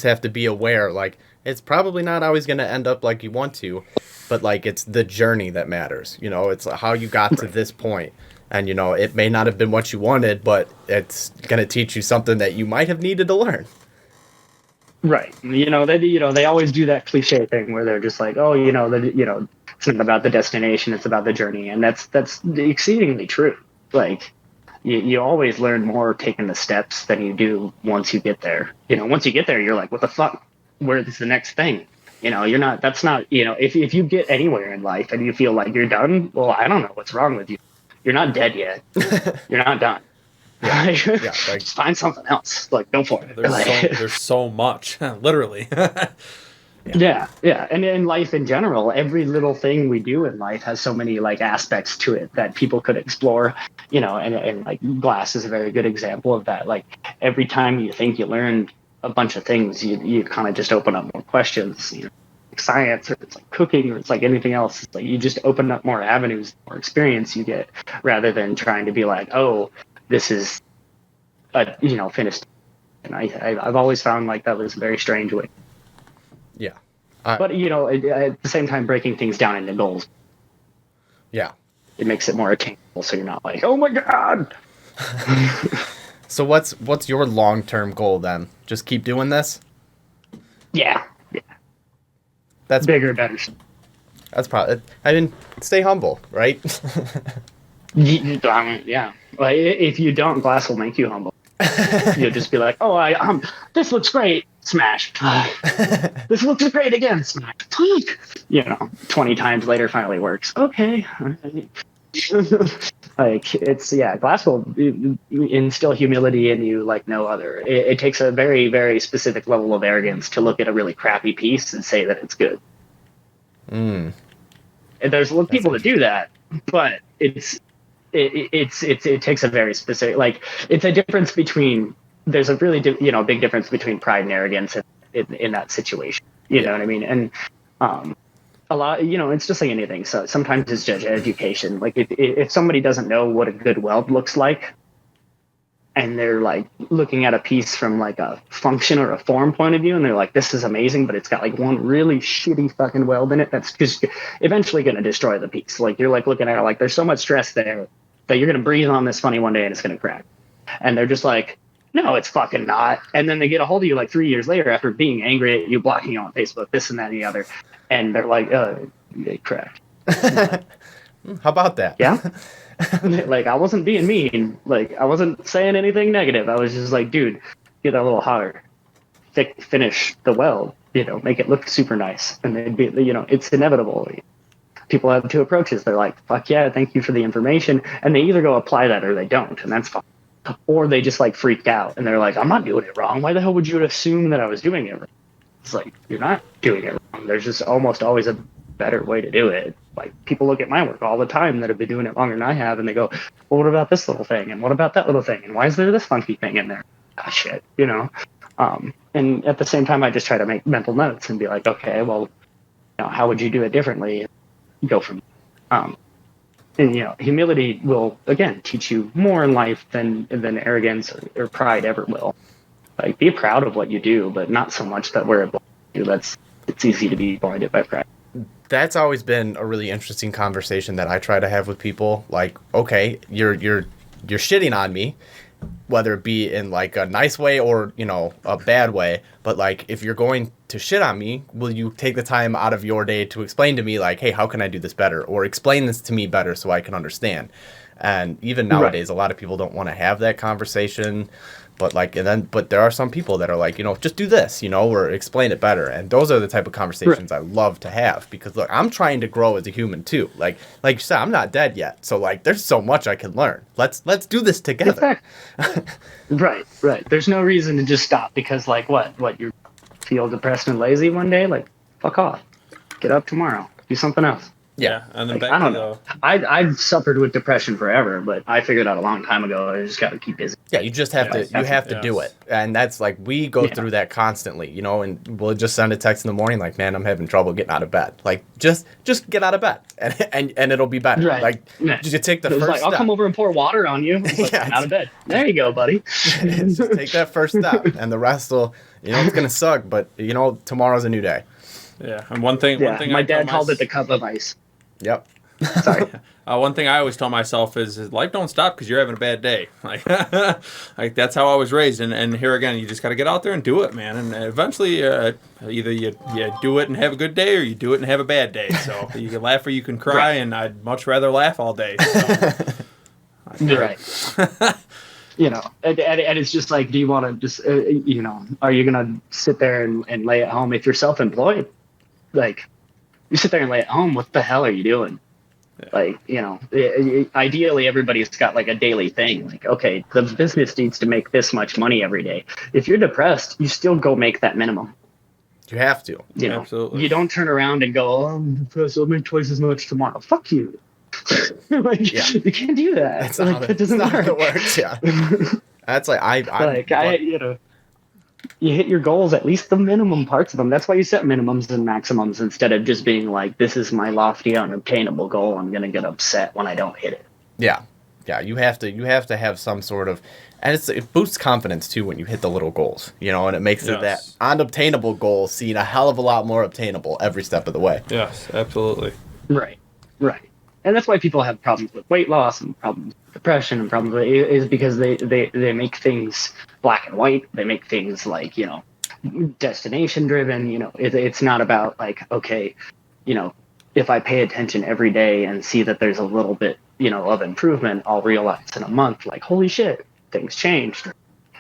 have to be aware, like, it's probably not always going to end up like you want to, but like it's the journey that matters. It's how you got to this point. And, it may not have been what you wanted, but it's going to teach you something that you might have needed to learn. Right. They always do that cliche thing where they're just like, oh, it's not about the destination, it's about the journey. And that's exceedingly true. Like, you always learn more taking the steps than you do once you get there. Once you get there, you're like, what the fuck? Where's the next thing? If you get anywhere in life and you feel like you're done, well, I don't know what's wrong with you. You're not dead yet. You're not done. Just find something else. Like, go for it. There's so much, literally. Yeah. And in life in general, every little thing we do in life has so many like aspects to it that people could explore, and like glass is a very good example of that. Like every time you think you learned a bunch of things, you kind of just open up more questions, like science, or it's like cooking, or it's like anything else. It's like you just open up more avenues, more experience you get, rather than trying to be like, oh, this is finished. And I've always found like that was a very strange way. Yeah. But, at the same time, breaking things down into goals. Yeah. It makes it more attainable, so you're not like, oh my God. So what's your long-term goal then? Just keep doing this? Yeah. That's bigger, better. That's probably, stay humble, right? Yeah. Well, if you don't, glass will make you humble. You'll just be like, oh, this looks great. Smash. This looks great again. Smash. 20 times later finally works. Okay. Like glass will instill humility in you like no other. It takes a very, very specific level of arrogance to look at a really crappy piece and say that it's good. And there's people that do that, but it takes a very specific, like, it's a difference between, there's a really big difference between pride and arrogance in that situation. You know what I mean? And a lot, it's just like anything. So sometimes it's just education. Like if somebody doesn't know what a good weld looks like, and they're like looking at a piece from like a function or a form point of view, and they're like, this is amazing, but it's got like one really shitty fucking weld in it that's just eventually going to destroy the piece. Like you're like looking at it like there's so much stress there that you're going to breathe on this funny one day and it's going to crack. And they're just like, no, it's fucking not. And then they get a hold of you like 3 years later after being angry at you, blocking you on Facebook, this and that and the other. And they're like, they cracked. How about that? Yeah. Like, I wasn't being mean. Like, I wasn't saying anything negative. I was just like, dude, get a little hotter. Finish the weld, make it look super nice. And they'd be, it's inevitable. People have two approaches. They're like, fuck yeah, thank you for the information. And they either go apply that or they don't. And that's fine. Or they just like freak out and they're like, I'm not doing it wrong. Why the hell would you assume that I was doing it wrong? It's like, you're not doing it wrong. There's just almost always a better way to do it. Like, people look at my work all the time that have been doing it longer than I have, and they go, well, what about this little thing? And what about that little thing? And why is there this funky thing in there? Ah, shit, And at the same time, I just try to make mental notes and be like, okay, well, how would you do it differently? Go from And humility will again teach you more in life than arrogance or pride ever will. Like, be proud of what you do, but not so much that where it belongs to you. It's easy to be blinded by pride. That's always been a really interesting conversation that I try to have with people. Like, okay, you're shitting on me, whether it be in like a nice way or, a bad way. But like, if you're going to shit on me, will you take the time out of your day to explain to me like, hey, how can I do this better? Or explain this to me better so I can understand. And even nowadays, a lot of people don't want to have that conversation. But but there are some people that are like, just do this, or explain it better. And those are the type of conversations I love to have, because look, I'm trying to grow as a human too. Like you said, I'm not dead yet. So like, there's so much I can learn. Let's do this together. Right. There's no reason to just stop because like what you feel depressed and lazy one day? Like, fuck off. Get up tomorrow. Do something else. Yeah, and then I don't know. I've suffered with depression forever, but I figured out a long time ago I just got to keep busy. Yeah, you just have to. You have to do it, and that's like we go through that constantly, and we'll just send a text in the morning like, "Man, I'm having trouble getting out of bed." Like, just get out of bed, and it'll be better. Right. Like, just take the first step. I'll come over and pour water on you. Out of bed. There you go, buddy. Just take that first step, and the rest will. It's gonna suck, but tomorrow's a new day. Yeah, and one thing. My dad called it the cup of ice. Yep. Sorry. One thing I always tell myself is life don't stop because you're having a bad day. Like, like that's how I was raised. And here again, you just got to get out there and do it, man. And eventually, either you do it and have a good day, or you do it and have a bad day. So you can laugh or you can cry, and I'd much rather laugh all day. So. Right. And it's just like, do you want to just, are you going to sit there and lay at home if you're self-employed? Like, you sit there and lay at home, what the hell are you doing? Yeah. Like, ideally everybody's got like a daily thing. Like, okay, the business needs to make this much money every day. If you're depressed, you still go make that minimum. You have to. Absolutely. You don't turn around and go, oh, I'm depressed, I'll make twice as much tomorrow. Fuck you. You can't do that. That's like, that doesn't work. It works, yeah. That's like, you hit your goals, at least the minimum parts of them. That's why you set minimums and maximums instead of just being like, this is my lofty, unobtainable goal. I'm going to get upset when I don't hit it. Yeah. Yeah. You have to have some sort of, and it boosts confidence too when you hit the little goals, and it makes it that unobtainable goal seem a hell of a lot more obtainable every step of the way. Yes, absolutely. Right. And that's why people have problems with weight loss and problems with depression and problems with is because they make things black and white. They make things like, destination driven. It's not about like, okay, if I pay attention every day and see that there's a little bit, of improvement, I'll realize in a month, like, holy shit, things changed.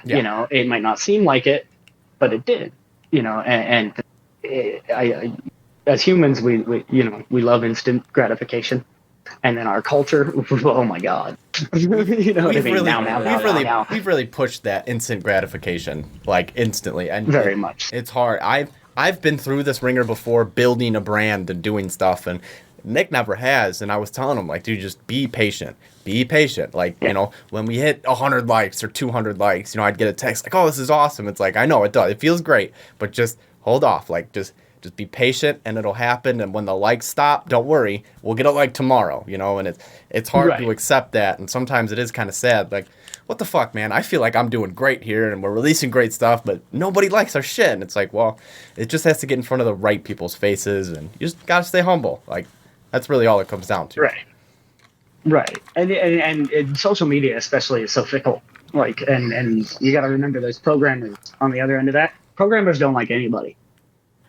Yeah. It might not seem like it, but it did, as humans, we love instant gratification. And then our culture, oh my God, We've really pushed that instant gratification, like instantly, and very much. It's hard. I've been through this ringer before, building a brand and doing stuff, and Nick never has. And I was telling him, like, dude, just be patient. Be patient. Like, when we hit 100 likes or 200 likes, I'd get a text like, oh, this is awesome. It's like, I know it does. It feels great, but just hold off. Like, just be patient and it'll happen. And when the likes stop, don't worry, we'll get a like tomorrow, and it's hard to accept that. And sometimes it is kind of sad. Like, what the fuck, man? I feel like I'm doing great here and we're releasing great stuff, but nobody likes our shit. And it's like, well, it just has to get in front of the right people's faces, and you just got to stay humble. Like, that's really all it comes down to. Right. And social media especially is so fickle. Like, and you got to remember there's programmers on the other end of that. Programmers don't like anybody.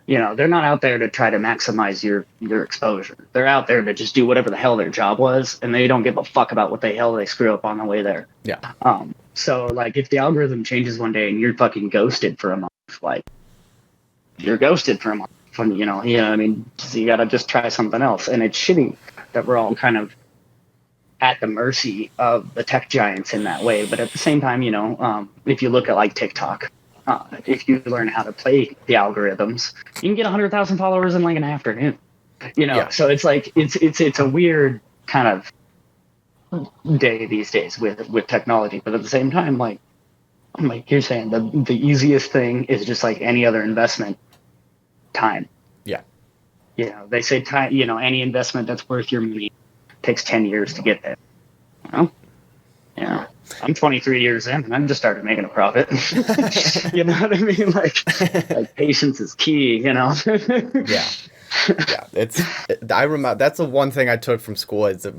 They're not out there to try to maximize your exposure. They're out there to just do whatever the hell their job was, and they don't give a fuck about what the hell they screw up on the way there. Yeah. So, like, if the algorithm changes one day and you're fucking ghosted for a month, like, you're ghosted for a month. So you gotta just try something else. And it's shitty that we're all kind of at the mercy of the tech giants in that way. But at the same time, if you look at like TikTok, if you learn how to play the algorithms, you can get 100,000 followers in like an afternoon. So it's like it's a weird kind of day these days with technology. But at the same time, like you're saying, the easiest thing is just like any other investment, time. Yeah. They say time. Any investment that's worth your money takes 10 years to get there. Well, yeah. I'm 23 years in and I'm just started making a profit. You know what I mean? Like patience is key, you know? Yeah. I remember that's the one thing I took from school is that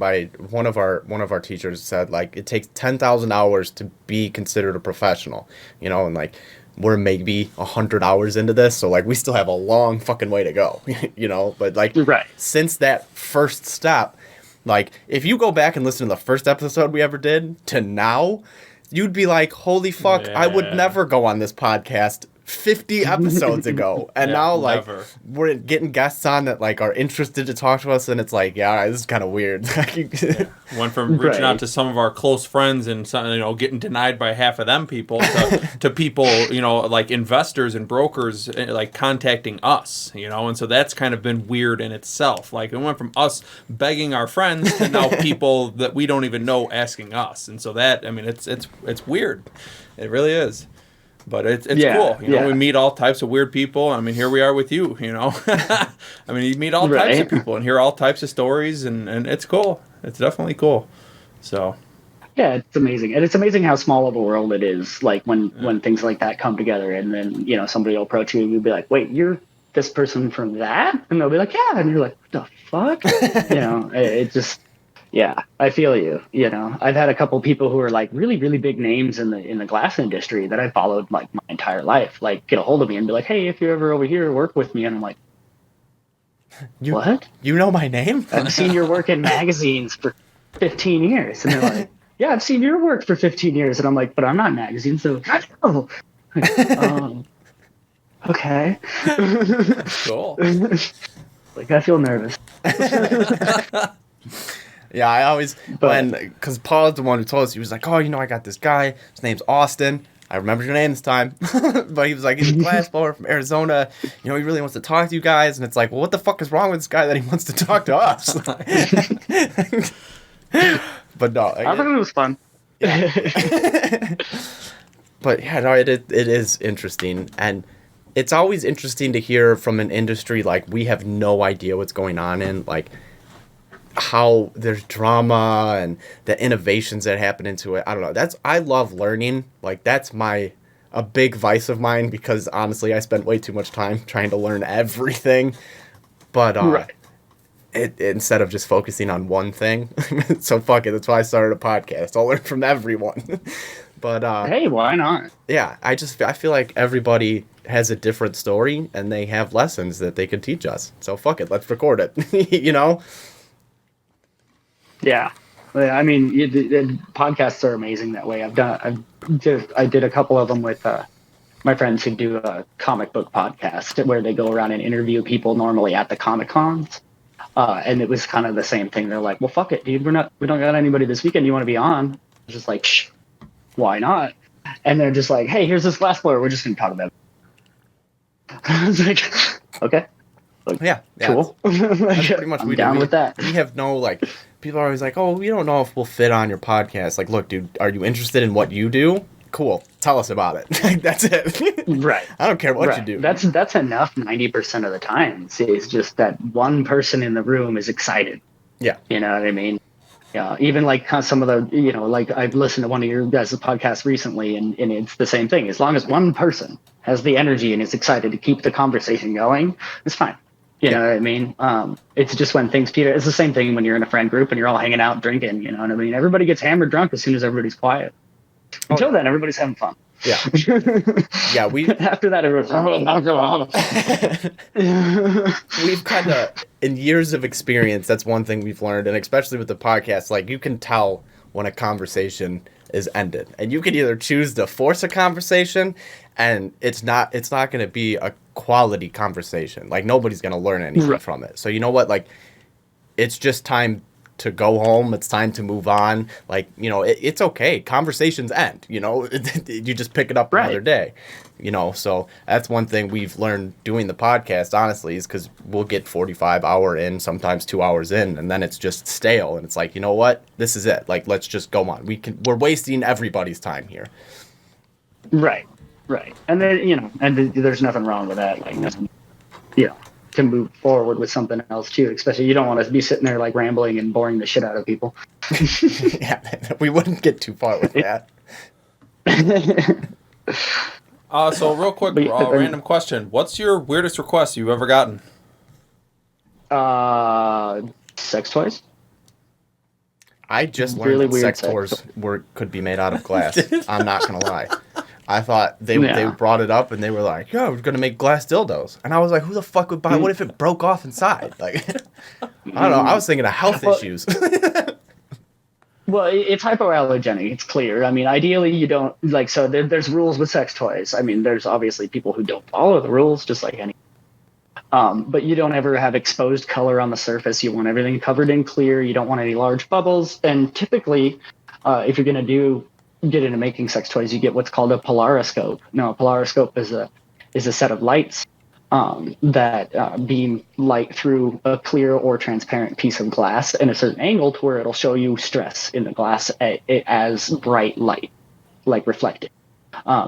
one of our teachers said like it takes 10,000 hours to be considered a professional, you know, and like we're maybe 100 hours into this, so like we still have a long fucking way to go, you know. But like since that first step, like if you go back and listen to the first episode we ever did to now, you'd be like, holy fuck, I would never go on this podcast 50 episodes ago, and now like we're getting guests on that like are interested to talk to us, and it's like, yeah, this is kind of weird. Went from reaching out to some of our close friends and some, you know, getting denied by half of them people to people, you know, like investors and brokers like contacting us, you know, and so that's kind of been weird in itself. Like it went from us begging our friends to now people that we don't even know asking us, and so that, I mean, it's weird. It really is. But it's cool. You know, we meet all types of weird people. I mean, here we are with you, you know. I mean, you meet all types of people and hear all types of stories, and it's cool. It's definitely cool. So. Yeah, it's amazing. And it's amazing how small of a world it is, like when things like that come together and then, you know, somebody will approach you and you'll be like, wait, you're this person from that? And they'll be like, yeah. And you're like, what the fuck? You know, it just... Yeah, I feel you. You know, I've had a couple people who are like really, really big names in the glass industry that I followed like my entire life, like get a hold of me and be like, hey, if you're ever over here, work with me. And I'm like, what? You know my name? I've seen your work in magazines for 15 years. And they're like, yeah, I've seen your work for 15 years. And I'm like, but I'm not in magazines, so I know. Okay. That's cool. Like, I feel nervous. Yeah, I always, because Paul is the one who told us, he was like, oh, you know, I got this guy, his name's Austin. I remember your name this time. But he was like, he's a glass blower from Arizona. You know, he really wants to talk to you guys. And it's like, well, what the fuck is wrong with this guy that he wants to talk to us? But no. I thought it was fun. Yeah. But yeah, no, it is interesting. And it's always interesting to hear from an industry like we have no idea what's going on in, like, how there's drama and the innovations that happen into it. I don't know. I love learning. Like that's a big vice of mine because honestly, I spent way too much time trying to learn everything. But instead of just focusing on one thing, so fuck it. That's why I started a podcast. I'll learn from everyone. But hey, why not? Yeah, I feel like everybody has a different story and they have lessons that they could teach us. So fuck it. Let's record it. You know. Yeah, I mean, podcasts are amazing that way. I did a couple of them with my friends who do a comic book podcast where they go around and interview people normally at the Comic Cons, and it was kind of the same thing. They're like, "Well, fuck it, dude, we don't got anybody this weekend. You want to be on?" I was just like, "Shh, why not?" And they're just like, "Hey, here's this glass blower. We're just gonna talk about it." I was like, "Okay." Like, yeah, cool. That's pretty much I'm down with that. We have no like. People are always like, "Oh, we don't know if we'll fit on your podcast." Like, look, dude, are you interested in what you do? Cool, tell us about it. That's it. Right. I don't care what you do. That's enough. 90% of the time, it's just that one person in the room is excited. Yeah. You know what I mean? Yeah. Even like some of the, you know, like I've listened to one of your guys' podcasts recently, and it's the same thing. As long as one person has the energy and is excited to keep the conversation going, it's fine. You know what I mean? It's just when things peter. It's the same thing when you're in a friend group and you're all hanging out drinking. You know what I mean? Everybody gets hammered drunk as soon as everybody's quiet. Until then, everybody's having fun. Yeah. Yeah. After that, everyone's we've kind of, in years of experience, that's one thing we've learned, and especially with the podcast, like you can tell when a conversation is ended, and you can either choose to force a conversation, and it's not going to be a quality conversation. Like nobody's going to learn anything from it. So you know what? Like it's just time to go home. It's time to move on. Like, you know, it's okay. Conversations end, you know, you just pick it up another day, you know? So that's one thing we've learned doing the podcast, honestly, is because we'll get 45 hour in, sometimes 2 hours in, and then it's just stale. And it's like, you know what? This is it. Like, let's just go on. We're wasting everybody's time here. Right. And then, you know, and there's nothing wrong with that. Like, nothing, you know, to move forward with something else too. Especially you don't want to be sitting there like rambling and boring the shit out of people. Yeah, we wouldn't get too far with that. So real quick, random question. What's your weirdest request you've ever gotten? Sex toys. I just learned Really that weird sex toys could be made out of glass. I'm not gonna lie. I thought they brought it up and they were like, "Yo, we're gonna make glass dildos," and I was like, "Who the fuck would buy? What if it broke off inside?" Like, I don't know. I was thinking of health issues. Well, it's hypoallergenic. It's clear. I mean, ideally, you don't like. So there's rules with sex toys. I mean, there's obviously people who don't follow the rules, just like any. But you don't ever have exposed color on the surface. You want everything covered in clear. You don't want any large bubbles. And typically, if you're going to get into making sex toys, you get what's called a polariscope. Now, a polariscope is a set of lights that beam light through a clear or transparent piece of glass in a certain angle to where it'll show you stress in the glass as bright light, like reflected.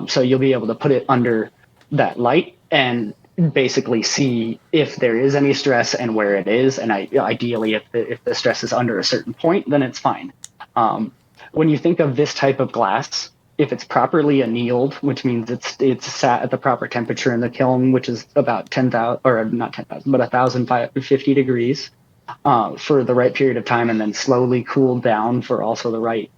So you'll be able to put it under that light and basically see if there is any stress and where it is. And ideally, if the stress is under a certain point, then it's fine. When you think of this type of glass, if it's properly annealed, which means it's sat at the proper temperature in the kiln, which is about 10,000, or not 10,000, but 1,050 degrees for the right period of time, and then slowly cooled down for also the right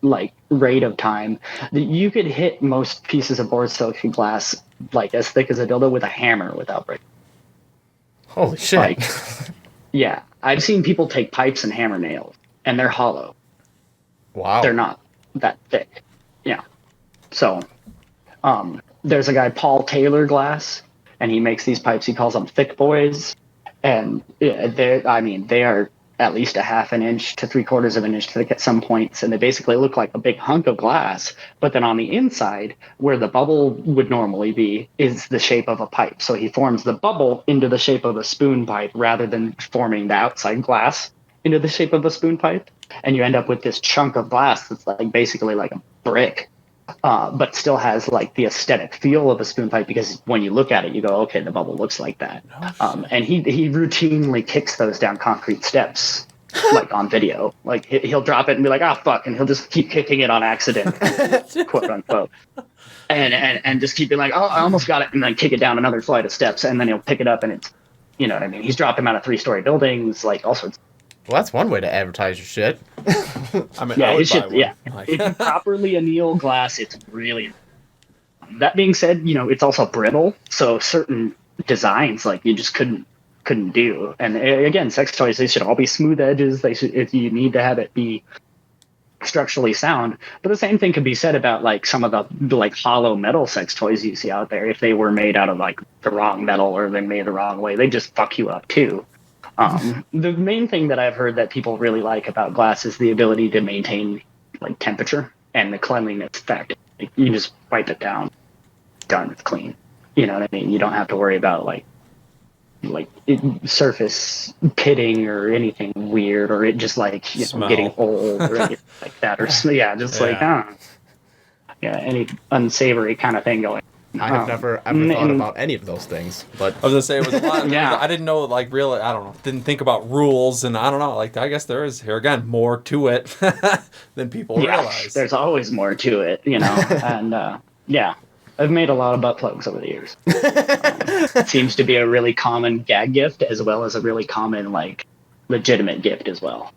rate of time, you could hit most pieces of borosilicate glass like as thick as a dildo with a hammer without breaking. Holy shit! Yeah, I've seen people take pipes and hammer nails, and they're hollow. Wow, they're not that thick. Yeah. So, there's a guy, Paul Taylor Glass, and he makes these pipes. He calls them thick boys, and they are at least a half an inch to 3/4 of an inch thick at some points, and they basically look like a big hunk of glass. But then on the inside, where the bubble would normally be, is the shape of a pipe. So he forms the bubble into the shape of a spoon pipe rather than forming the outside glass into the shape of a spoon pipe, and you end up with this chunk of glass that's like basically like a brick. But still has like the aesthetic feel of a spoon pipe, because when you look at it, you go, okay, the bubble looks like that. And he routinely kicks those down concrete steps, like on video. Like he'll drop it and be like, "Ah, fuck," and he'll just keep kicking it on accident, quote unquote, and just keep being like, "Oh, I almost got it," and then kick it down another flight of steps, and then he'll pick it up, and it's, you know what I mean. He's dropped them out of 3-story buildings, like all sorts. Well, that's one way to advertise your shit. I mean, yeah, I would buy one. Yeah. If you properly anneal glass, it's really. That being said, you know, it's also brittle, so certain designs like you just couldn't do. And again, sex toys, they should all be smooth edges. They should, if you need to have it be structurally sound. But the same thing could be said about like some of the like hollow metal sex toys you see out there. If they were made out of like the wrong metal or they made the wrong way, they just fuck you up too. The main thing that I've heard that people really like about glass is the ability to maintain like temperature and the cleanliness factor. Like, you just wipe it down, done, it's clean. You know what I mean? You don't have to worry about like surface pitting or anything weird, or it just like getting old or anything like that, or any unsavory kind of thing going. I have never thought about any of those things, but I was gonna say it was a lot. Yeah. I didn't know, like, really, I don't know, didn't think about rules, and I don't know, like, I guess there is, here again, more to it than people realize. There's always more to it, you know, and I've made a lot of butt plugs over the years. It seems to be a really common gag gift, as well as a really common, like, legitimate gift as well.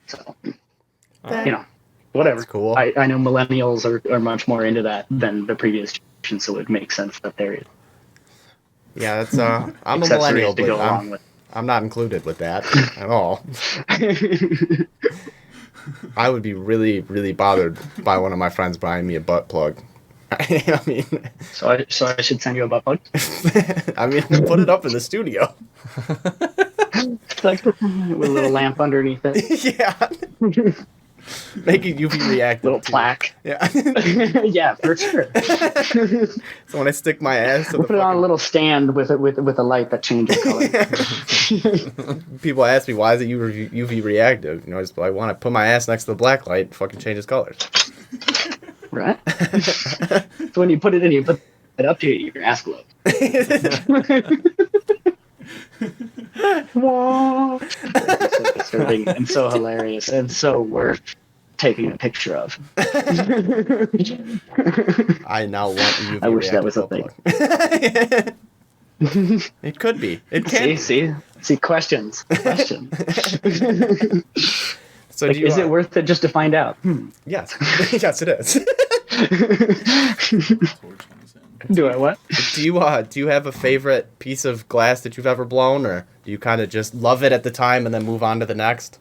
So, you know, whatever. That's cool. I know millennials are much more into that than the previous generation, so it makes sense that there is. Yeah, that's I'm a millennial, but I'm not included with that at all. I would be really, really bothered by one of my friends buying me a butt plug. I mean, so I should send you a butt plug. I mean, put it up in the studio. Like, with a little lamp underneath it. Yeah. Make it UV reactive. Little plaque. Yeah. Yeah, for sure. So when I stick my ass to we'll put it on a little stand with a light that changes color. People ask me, why is it UV reactive? You know, I want to put my ass next to the black light and fucking changes colors. Right? So when you put it in, you put it up to your ass glow. Whoa. It's so disturbing and so hilarious and so worth taking a picture of. I now want UV I wish that was a reactive thing. plug. It could be. It can. See, questions. So Like, do you, is it worth it just to find out? Yes. Yes, it is. Do I what? Do you have a favorite piece of glass that you've ever blown, or do you kind of just love it at the time and then move on to the next?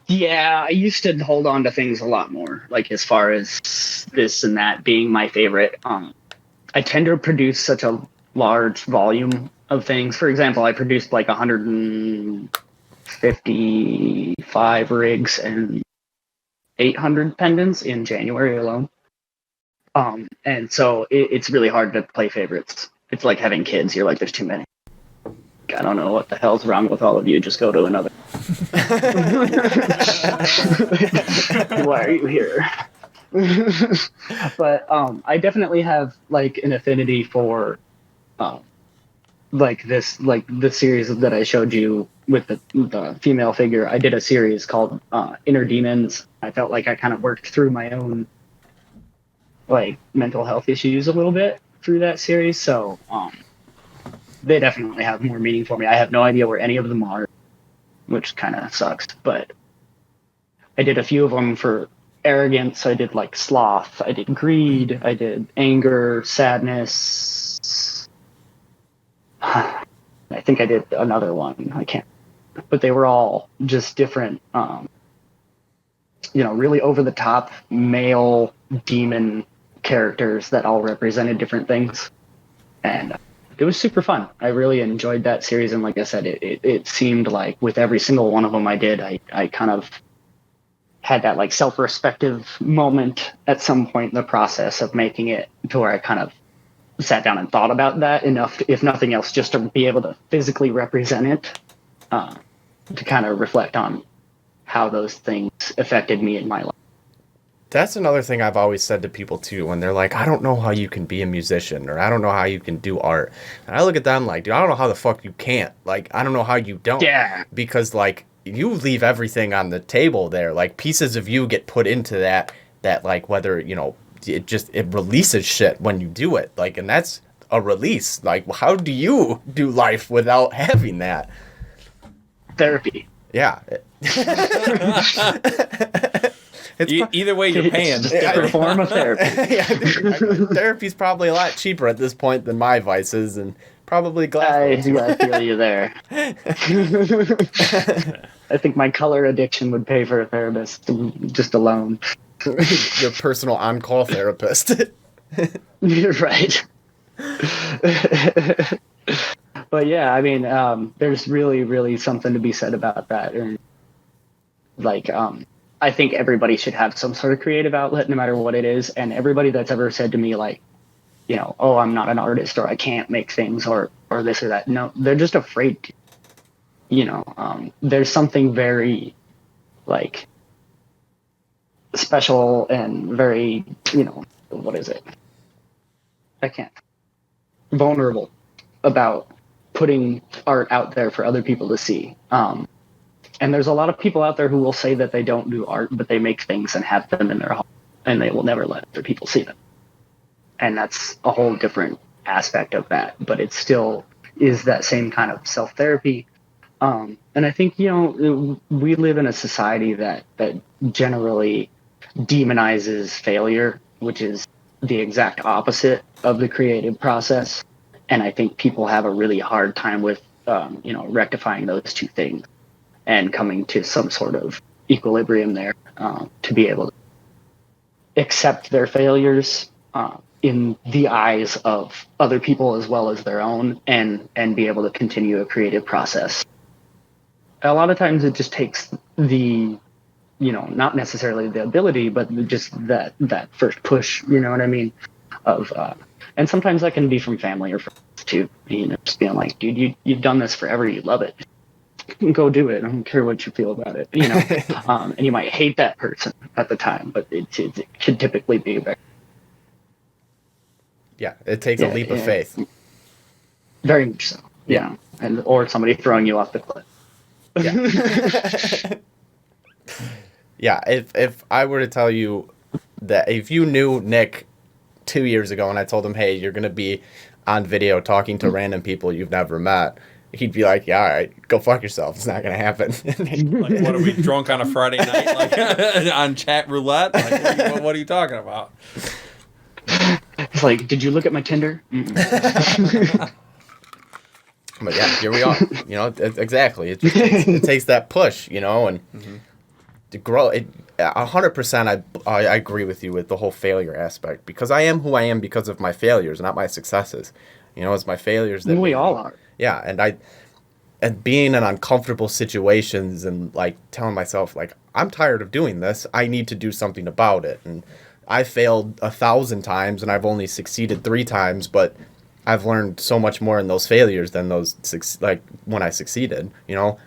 Yeah, I used to hold on to things a lot more, like as far as this and that being my favorite. I tend to produce such a large volume of things. For example, I produced like 155 rigs and 800 pendants in January alone. And so it's really hard to play favorites. It's like having kids. You're like, there's too many. I don't know what the hell's wrong with all of you. Just go to another. Why are you here? But I definitely have like an affinity for like the series that I showed you with the female figure. I did a series called Inner Demons. I felt like I kind of worked through my own like mental health issues a little bit through that series. So they definitely have more meaning for me. I have no idea where any of them are, which kind of sucks, but I did a few of them for arrogance. I did like sloth. I did greed. I did anger, sadness. I think I did another one. I can't, but they were all just different, really over the top male demon characters that all represented different things. And it was super fun. I really enjoyed that series. And like I said, it seemed like with every single one of them I did, I kind of had that like self-respective moment at some point in the process of making it to where I kind of sat down and thought about that enough, if nothing else, just to be able to physically represent it, to kind of reflect on how those things affected me in my life. That's another thing I've always said to people too, when they're like, I don't know how you can be a musician, or I don't know how you can do art. And I look at them like, dude, I don't know how the fuck you can't. Like, I don't know how you don't. Yeah. Because like, you leave everything on the table there. Like, pieces of you get put into that like, whether, it releases shit when you do it. Like, and that's a release. Like, how do you do life without having that? Therapy. Yeah. Either way, you're paying. It's just a different form of therapy. Yeah, therapy's probably a lot cheaper at this point than my vices, and probably glass. I feel you there. I think my color addiction would pay for a therapist just alone. Your personal on-call therapist. You're right. But yeah, I mean, there's really, really something to be said about that. And like, I think everybody should have some sort of creative outlet, no matter what it is. And everybody that's ever said to me, like, oh, I'm not an artist, or I can't make things, or this or that. No, they're just afraid to. There's something very, like, special and very, what is it? Vulnerable about putting art out there for other people to see. And there's a lot of people out there who will say that they don't do art, but they make things and have them in their home, and they will never let other people see them. And that's a whole different aspect of that, but it still is that same kind of self-therapy. And I think, we live in a society that generally demonizes failure, which is the exact opposite of the creative process. And I think people have a really hard time with, rectifying those two things and coming to some sort of equilibrium there, to be able to accept their failures in the eyes of other people as well as their own, and be able to continue a creative process. A lot of times it just takes the, not necessarily the ability, but just that first push, you know what I mean? And sometimes that can be from family or friends too, just being like, dude, you've done this forever, you love it. Go do it. I don't care what you feel about it, and you might hate that person at the time, but it can typically be very. Yeah, it takes a leap of faith. Very much so. Yeah. Or somebody throwing you off the cliff. Yeah. Yeah, if I were to tell you that if you knew Nick 2 years ago and I told him, hey, you're going to be on video talking to random people you've never met, he'd be like, yeah, all right, go fuck yourself. It's not going to happen. Like, what are we, drunk on a Friday night, like on chat roulette? Like, what are you talking about? It's like, did you look at my Tinder? But yeah, here we are. You know, exactly. It takes that push, you know, and to grow. 100%, I agree with you with the whole failure aspect, because I am who I am because of my failures, not my successes. You know, it's my failures that We all are. Yeah, and being in uncomfortable situations and like telling myself like, I'm tired of doing this. I need to do something about it. And I failed 1,000 times and I've only succeeded 3 times, but I've learned so much more in those failures than those like when I succeeded, you know,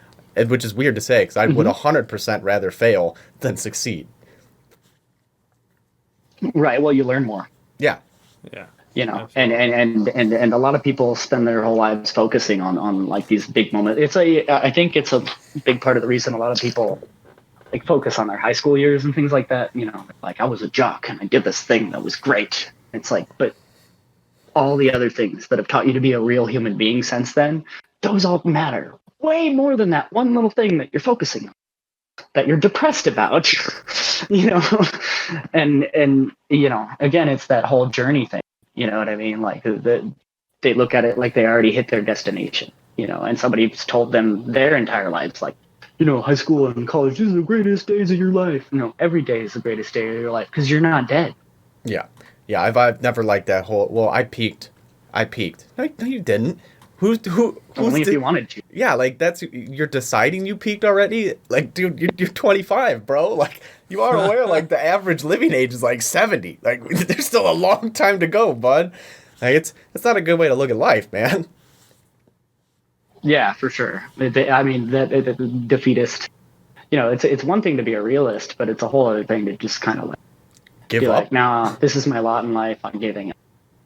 which is weird to say because I would 100% rather fail than succeed. Right. Well, you learn more. Yeah. Yeah. You know, and a lot of people spend their whole lives focusing on like these big moments. I think it's a big part of the reason a lot of people like focus on their high school years and things like that. You know, like I was a jock and I did this thing that was great. It's like, but all the other things that have taught you to be a real human being since then, those all matter way more than that one little thing that you're focusing on, that you're depressed about, you know, and, you know, again, it's that whole journey thing, you know what I mean? Like they look at it like they already hit their destination, you know, and somebody's told them their entire lives, like, you know, high school and college, these are the greatest days of your life. No, every day is the greatest day of your life because you're not dead. Yeah. Yeah, I've never liked that whole. Well, I peaked. No, you didn't. Who's Only if you wanted to. Yeah, like you're deciding you peaked already. Like, dude, you're 25, bro. Like, you are aware like the average living age is like 70. Like, there's still a long time to go, bud. Like, it's not a good way to look at life, man. Yeah, for sure. I mean, the defeatist. You know, it's one thing to be a realist, but it's a whole other thing to just kind of like Give up. Like, nah, this is my lot in life. I'm giving up.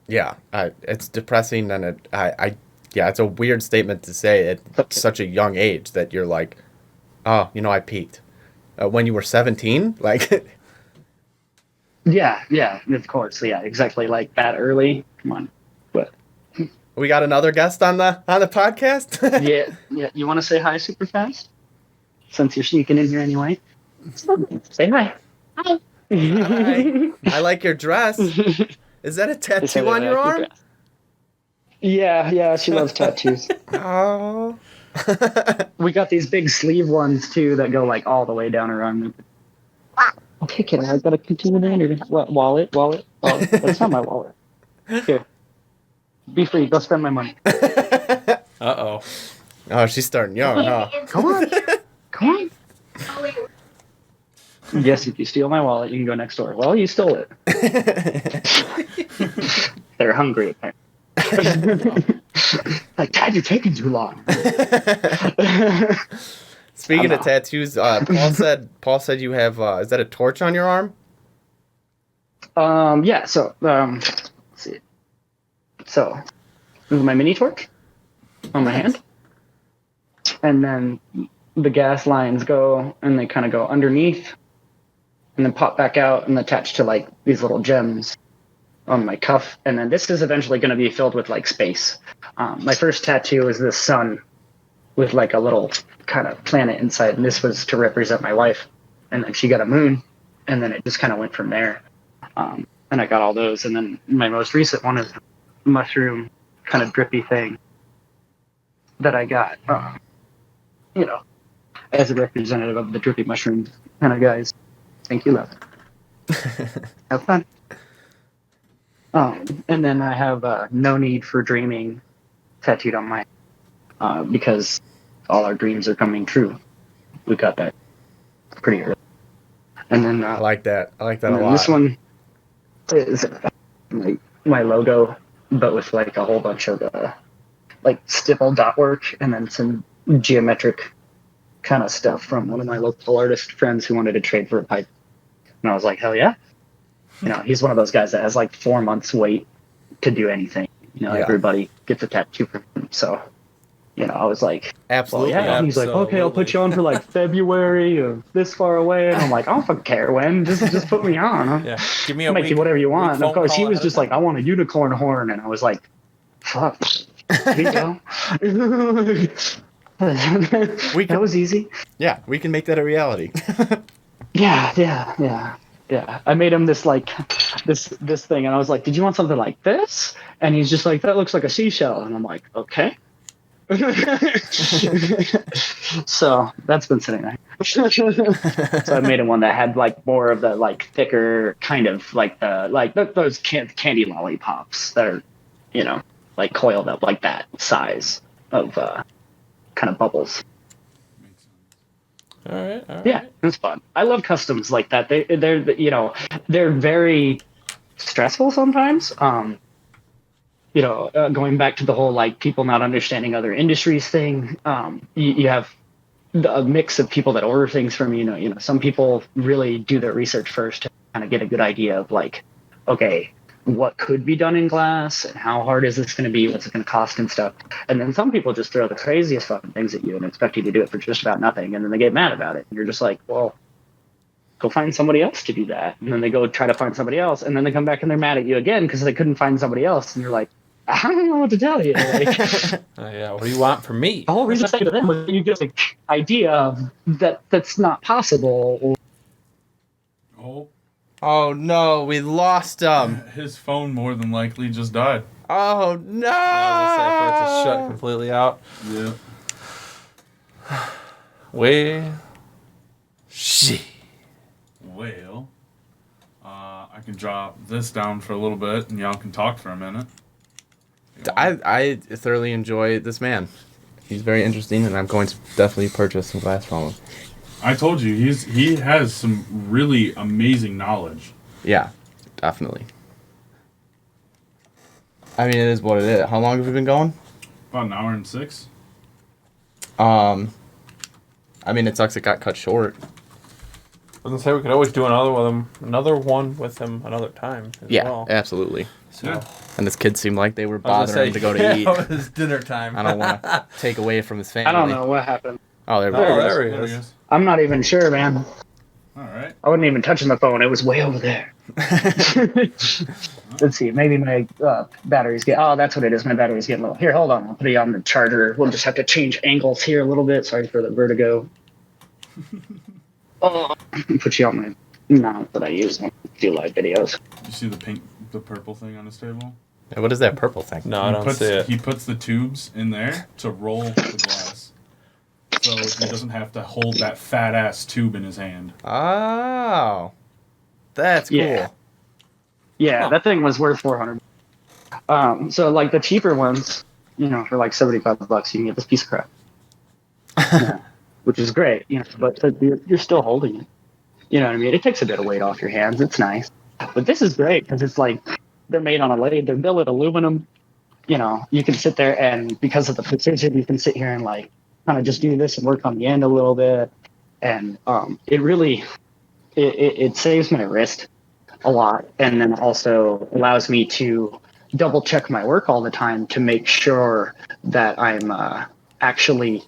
Yeah, it's depressing, and yeah, it's a weird statement to say at such a young age that you're like, oh, you know, I peaked when you were 17, like. Yeah, of course, yeah, exactly, like that early. Come on, but We got another guest on the podcast. yeah. You want to say hi super fast, since you're sneaking in here anyway? Say hi. Hi. Hi. I like your dress. Is that a tattoo on your arm? Yeah, she loves tattoos. Oh. We got these big sleeve ones too that go like all the way down her arm. Okay, kid, I've got to continue the interview. Wallet. That's not my wallet. Here. Be free. Go spend my money. Uh-oh. Oh, she's starting young, huh? Come on. Yes, if you steal my wallet, you can go next door. Well, you stole it. They're hungry, apparently. Like, Dad, you're taking too long. Speaking of tattoos, Paul said you have, is that a torch on your arm? Yeah, so, let's see. So, this is my mini torch on my hand. And then the gas lines go, and they kind of go underneath, and then pop back out and attach to like these little gems on my cuff. And then this is eventually going to be filled with like space. My first tattoo is this sun with like a little kind of planet inside, and this was to represent my wife. And then she got a moon, and then it just kind of went from there. And I got all those. And then my most recent one is a mushroom kind of drippy thing that I got, you know, as a representative of the drippy mushroom kind of guys. Thank you, love. Have fun. And then I have no need for dreaming tattooed on my because all our dreams are coming true. We got that pretty early. And then I like that. I like that a lot. This one is my logo, but with like a whole bunch of like stipple dot work and then some geometric kind of stuff from one of my local artist friends who wanted to trade for a pipe. And I was like, hell yeah. You know, he's one of those guys that has like 4 months wait to do anything. You know, Yeah. Everybody gets a tattoo from him. So I was like, Absolutely. well, yeah. And he's like, okay, I'll put you on for like February of this far away. And I'm like, I don't fucking care when. Just put me on. Yeah, give me I'll a make week, you whatever you want. And of course, he was just like, I I want a unicorn horn. And I was like, fuck. There you go. That was easy. Yeah, we can make that a reality. Yeah. I made him this like this thing, and I was like, "Did you want something like this?" And he's just like, "That looks like a seashell," and I'm like, "Okay." So that's been sitting there. So I made him one that had like more of the like thicker kind of like those candy lollipops that are, like coiled up like that size of kind of bubbles. All right. Yeah, it's fun. I love customs like that. They're very stressful sometimes. Going back to the whole like people not understanding other industries thing. You have a mix of people that order things from you. Some people really do their research first to kind of get a good idea of like, okay, what could be done in glass and how hard is this going to be, what's it going to cost and stuff. And then some people just throw the craziest fucking things at you and expect you to do it for just about nothing, and then they get mad about it, and you're just like, well, go find somebody else to do that. And then they go try to find somebody else, and then they come back and they're mad at you again because they couldn't find somebody else, and you're like, I don't know what to tell you. Like, yeah, what do you want from me? the whole reason I say to them was you get an idea of that's not possible. Oh no, we lost him. His phone more than likely just died. Oh no! For it to shut completely out. Yeah. Well, I can drop this down for a little bit, and y'all can talk for a minute. I thoroughly enjoy this man. He's very interesting, and I'm going to definitely purchase some glass from him. I told you, he has some really amazing knowledge. Yeah, definitely. I mean, it is what it is. How long have we been going? About an hour and 6. I mean, it sucks it got cut short. I was gonna say we could always do another one with him another time. As well. Absolutely. So, Yeah. And this kid seemed like they were bothering him to go to eat. It was dinner time. I don't want to take away from his family. I don't know what happened. Oh, there we Oh, go. there he There is. he is. I'm not even sure, man. All right. I wasn't even touching the phone. It was way over there. Let's see. Maybe my battery's getting... Oh, that's what it is. My battery's getting low. Here, hold on. I'll put it on the charger. We'll just have to change angles here a little bit. Sorry for the vertigo. Oh, put you on my mount that I use when I do live videos. You see the purple thing on his table? Yeah, what is that purple thing? No, I don't see it. He puts the tubes in there to roll the glass. So he doesn't have to hold that fat ass tube in his hand. Oh. That's cool. Yeah. Yeah, that thing was worth $400. So like the cheaper ones, for like $75, you can get this piece of crap. Yeah, which is great, but you're still holding it. You know what I mean? It takes a bit of weight off your hands. It's nice. But this is great because it's like they're made on a lathe. They're billet aluminum. You can sit there, and because of the precision, you can sit here and like kind of just do this and work on the end a little bit. And it really it saves my wrist a lot, and then also allows me to double check my work all the time to make sure that I'm actually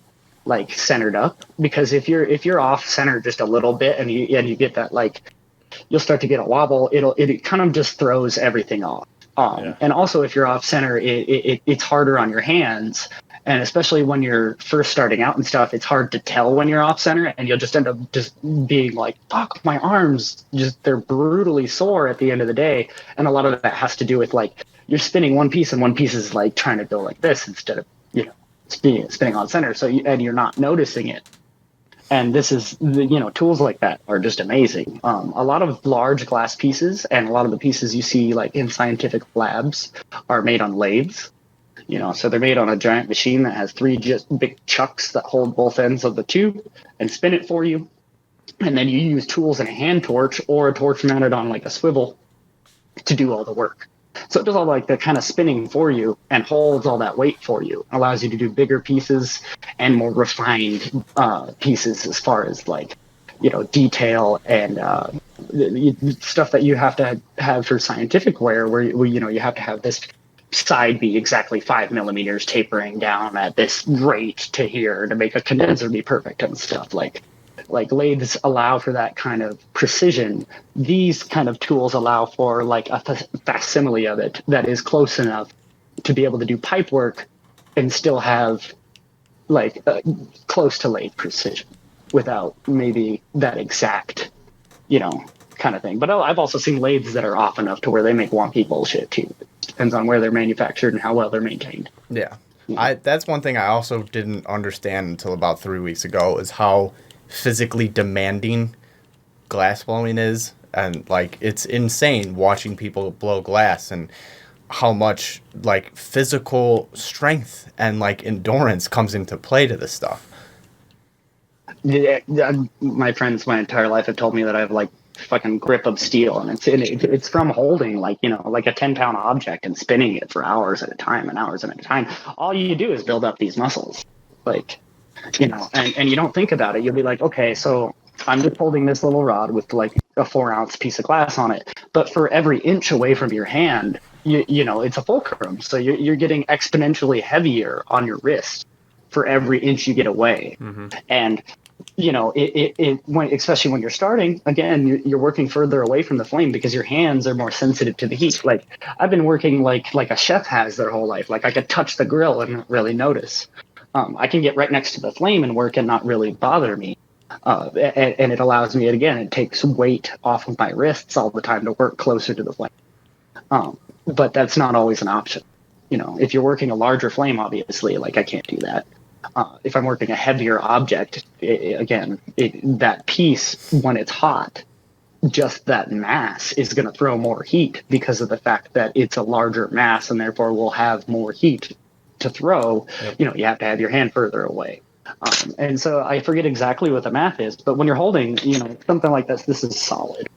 like centered up. Because if you're off center just a little bit and you get that, like, you'll start to get a wobble, it kind of just throws everything off. And also if you're off center, it's harder on your hands. And especially when you're first starting out and stuff, it's hard to tell when you're off center, and you'll just end up just being like, fuck, my arms, they're brutally sore at the end of the day. And a lot of that has to do with like, you're spinning one piece and one piece is like trying to go like this instead of, spinning on center. And you're not noticing it. And this is, tools like that are just amazing. A lot of large glass pieces and a lot of the pieces you see like in scientific labs are made on lathes. So they're made on a giant machine that has 3 just big chucks that hold both ends of the tube and spin it for you. And then you use tools and a hand torch or a torch mounted on like a swivel to do all the work. So it does all like the kind of spinning for you and holds all that weight for you. Allows you to do bigger pieces and more refined pieces as far as like, detail and stuff that you have to have for scientific wear, where you have to have this side be exactly 5 millimeters tapering down at this rate to here to make a condenser be perfect and stuff. Like lathes allow for that kind of precision. These kind of tools allow for like a facsimile of it that is close enough to be able to do pipe work and still have like close to lathe precision without maybe that exact, kind of thing. But I've also seen lathes that are off enough to where they make wonky bullshit too. It depends on where they're manufactured and how well they're maintained. Yeah. That's one thing I also didn't understand until about 3 weeks ago is how physically demanding glass blowing is. And like, it's insane watching people blow glass and how much like physical strength and like endurance comes into play to this stuff. Yeah, my friends my entire life have told me that I have like fucking grip of steel, and it's from holding like like a 10-pound object and spinning it for hours at a time and hours at a time. All you do is build up these muscles, like and you don't think about it. You'll be like, okay, so I'm just holding this little rod with like a 4-ounce piece of glass on it, but for every inch away from your hand, it's a fulcrum, so you're getting exponentially heavier on your wrist for every inch you get away. And especially when you're starting, again, you're working further away from the flame because your hands are more sensitive to the heat. Like I've been working like a chef has their whole life. Like I could touch the grill and not really notice. I can get right next to the flame and work and not really bother me. And it allows me, it takes weight off of my wrists all the time to work closer to the flame. But that's not always an option. If you're working a larger flame, obviously, like I can't do that. If I'm working a heavier object, that piece, when it's hot, just that mass is going to throw more heat because of the fact that it's a larger mass and therefore will have more heat to throw. Yep. You have to have your hand further away. And so I forget exactly what the math is, but when you're holding, something like this is solid.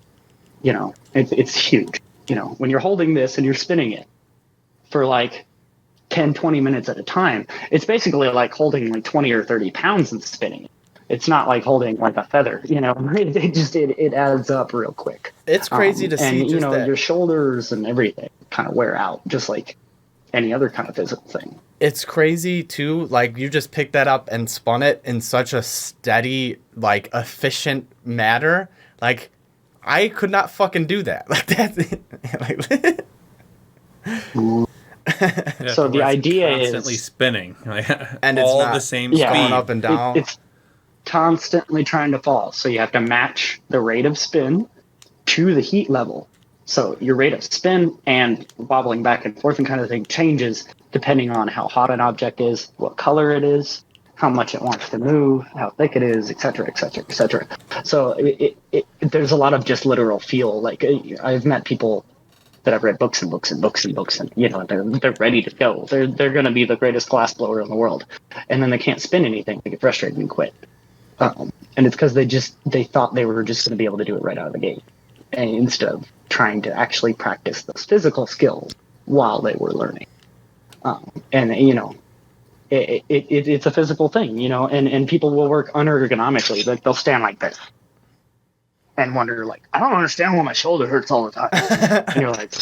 It's huge. When you're holding this and you're spinning it for like 10, 20 minutes at a time, it's basically like holding like 20 or 30 pounds and spinning it. It's not like holding like a feather, it adds up real quick. It's crazy to see just that. Your shoulders and everything kind of wear out just like any other kind of physical thing. It's crazy too, like you just picked that up and spun it in such a steady, like efficient manner. Like I could not fucking do that. Like that's so the idea is constantly spinning, and it's all not the same speed, going up and down. It's constantly trying to fall. So you have to match the rate of spin to the heat level. So your rate of spin and wobbling back and forth and kind of thing changes depending on how hot an object is, what color it is, how much it wants to move, how thick it is, et cetera, et cetera, et cetera. So there's a lot of just literal feel. Like I've met people that I've read books and books and books and books, and they're ready to go. They're going to be the greatest glass blower in the world, and then they can't spin anything. They get frustrated and quit. And it's because they thought they were just going to be able to do it right out of the gate, and instead of trying to actually practice those physical skills while they were learning. It's a physical thing, and people will work unergonomically. Like they'll stand like this and wonder, like, I don't understand why my shoulder hurts all the time. And you're like,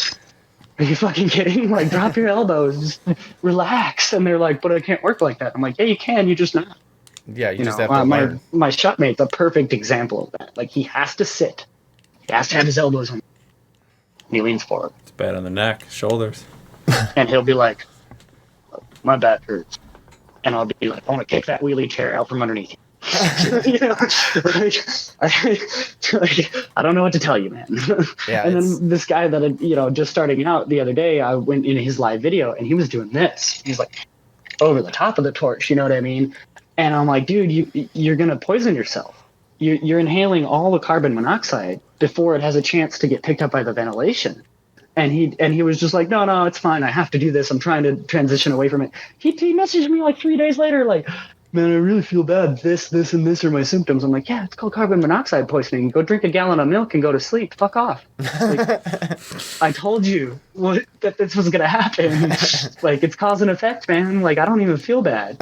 are you fucking kidding? Like, drop your elbows, just relax. And they're like, but I can't work like that. I'm like, yeah, you can. You just not. Yeah, you just have to learn. My shopmate's a perfect example of that. Like, he has to sit. He has to have his elbows on. And he leans forward. It's bad on the neck, shoulders. And he'll be like, my back hurts. And I'll be like, I want to kick that wheelie chair out from underneath you. I don't know what to tell you, man. Yeah, and then this guy that just starting out the other day, I went in his live video and he was doing this. He's like over the top of the torch, you know what I mean? And I'm like, dude, you're gonna poison yourself. You're inhaling all the carbon monoxide before it has a chance to get picked up by the ventilation. And he was just like, no, it's fine. I have to do this. I'm trying to transition away from it. He messaged me like 3 days later, like, man, I really feel bad. This, and this are my symptoms. I'm like, yeah, it's called carbon monoxide poisoning. Go drink a gallon of milk and go to sleep. Fuck off. Like, I told you that this was going to happen. Like, it's cause and effect, man. Like, I don't even feel bad.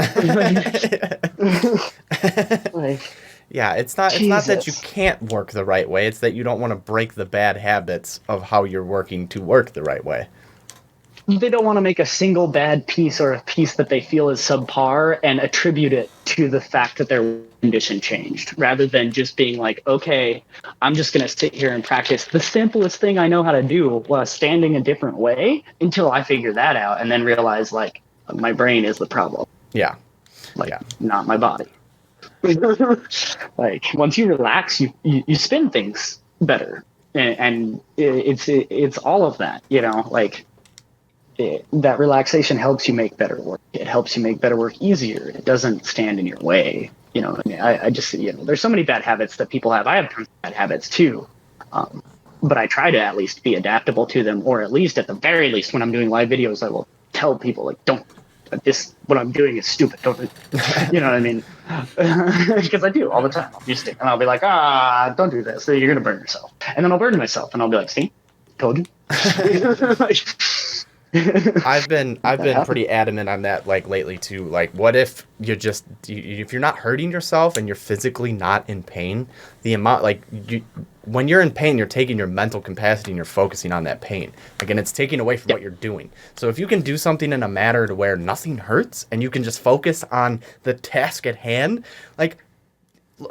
Like, yeah, it's not that you can't work the right way. It's that you don't want to break the bad habits of how you're working to work the right way. they don't want to make a single bad piece or a piece that they feel is subpar and attribute it to the fact that their condition changed, rather than just being like, okay, I'm just going to sit here and practice the simplest thing I know how to do while standing a different way until I figure that out, and then realize like my brain is the problem. Yeah. Like, not my body. Like, once you relax, you spin things better, and it's all of that, you know, like that relaxation helps you make better work. It helps you make better work easier. It doesn't stand in your way, you know. I mean, I just, you know, there's so many bad habits that people have. I have tons of bad habits too, but I try to at least be adaptable to them, or at least at the very least when I'm doing live videos, I will tell people like, don't, this, what I'm doing is stupid, don't, you know what I mean? Because I do all the time. And I'll be like, don't do this, you're gonna burn yourself. And then I'll burn myself, and I'll be like, see, told you. Like, I've been pretty adamant on that, like, lately too. Like, what if you're just, if you're not hurting yourself and you're physically not in pain, the amount, like, when you're in pain, you're taking your mental capacity and you're focusing on that pain. Again, it's taking away from what you're doing. So if you can do something in a manner to where nothing hurts and you can just focus on the task at hand, like,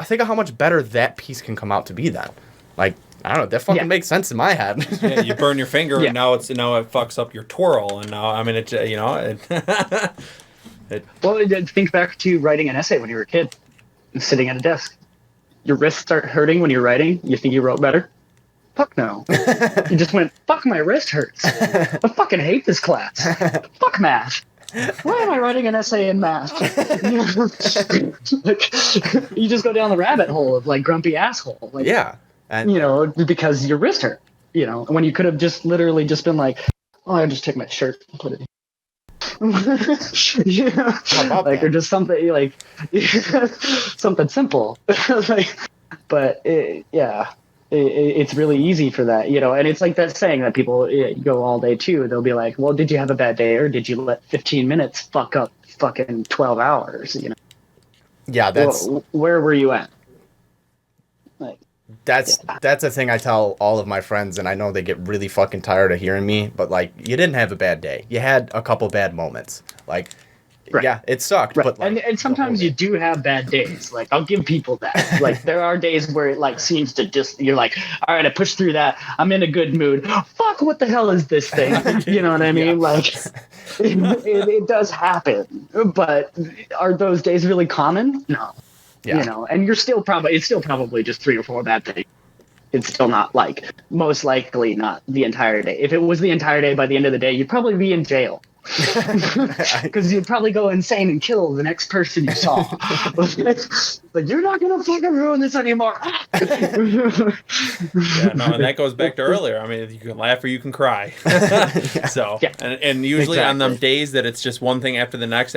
think of how much better that piece can come out to be then. Like, I don't know, that fucking makes sense in my head. Yeah, you burn your finger and now it fucks up your twirl, and now, I mean, it, you know, well, think back to writing an essay when you were a kid, sitting at a desk. Your wrists start hurting when you're writing. You think you wrote better? Fuck no. You just went, fuck, my wrist hurts. I fucking hate this class. Fuck math. Why am I writing an essay in math? Like, you just go down the rabbit hole of like grumpy asshole. Like, yeah. And, you know, because your wrist hurt, you know, when you could have just literally just been like, oh, I'll just take my shirt and put it in. Yeah. Like, or just something like something simple. Like, but it's really easy for that, you know. And it's like that saying that people go all day too. They'll be like, well, did you have a bad day, or did you let 15 minutes fuck up fucking 12 hours, you know? Yeah, that's... Well, where were you at? Like, that's a thing I tell all of my friends, and I know they get really fucking tired of hearing me, but, like, you didn't have a bad day. You had a couple bad moments. Like, yeah, it sucked, but, like... And sometimes you do have bad days. Like, I'll give people that. Like, there are days where it, like, seems to just... You're like, all right, I pushed through that. I'm in a good mood. Fuck, what the hell is this thing? You know what I mean? Like, it does happen. But are those days really common? No. Yeah. You know, and it's still probably just 3 or 4 bad things. It's still not, like, most likely not the entire day. If it was the entire day, by the end of the day, you'd probably be in jail. Because you'd probably go insane and kill the next person you saw. Like, you're not gonna fucking ruin this anymore. Yeah, no, and that goes back to earlier. I mean, you can laugh or you can cry. So, and usually on them days that it's just one thing after the next,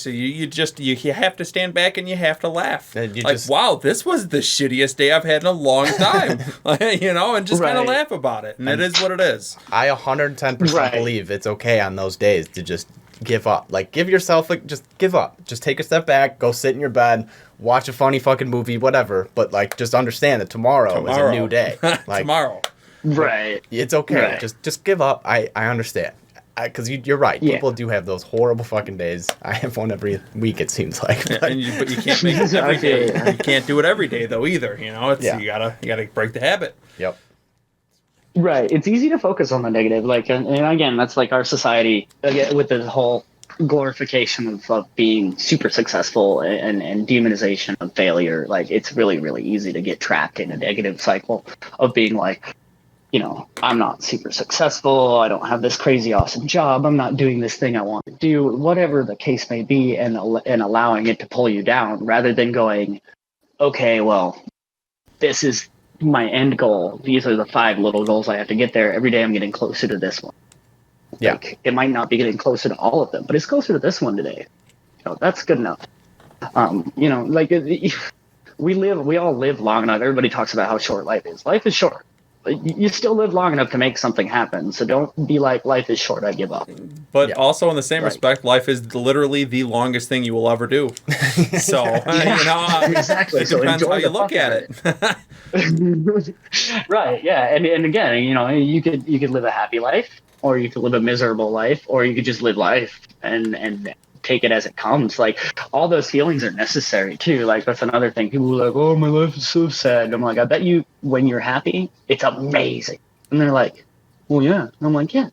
so you have to stand back and you have to laugh. Like, wow, this was the shittiest day I've had in a long time. You know, and just kind of laugh about it. And it is what it is. I 110% believe it's okay on those days to just give up. Like, give yourself, like, just give up. Just take a step back, go sit in your bed, watch a funny fucking movie, whatever. But, like, just understand that tomorrow is a new day. Like, tomorrow. Right. It's okay. Right. Just give up. I understand. Because you're right. Yeah. People do have those horrible fucking days. I have one every week, it seems like. But you can't make it every day. You can't do it every day, though, either. You know, it's you gotta break the habit. Yep. Right. It's easy to focus on the negative. Like, and again, that's like our society, again, with the whole glorification of being super successful and demonization of failure. Like, it's really, really easy to get trapped in a negative cycle of being like, you know, I'm not super successful. I don't have this crazy awesome job. I'm not doing this thing I want to do, whatever the case may be, and allowing it to pull you down, rather than going, okay, well, this is my end goal. These are the 5 little goals I have to get there. Every day I'm getting closer to this one. Yeah. Like, it might not be getting closer to all of them, but it's closer to this one today. You know, that's good enough. You know, like, we all live long enough. Everybody talks about how short life is. Life is short. You still live long enough to make something happen. So don't be like, life is short, I give up. But also in the same respect, life is literally the longest thing you will ever do. So, you know, exactly. It depends how you look at it. Right. Yeah. And again, you know, you could live a happy life. or you could live a miserable life, or you could just live life and take it as it comes. Like, all those feelings are necessary too. Like, that's another thing. People are like, oh, my life is so sad. And I'm like, I bet you when you're happy, it's amazing. And they're like, well, yeah. And I'm like, yeah,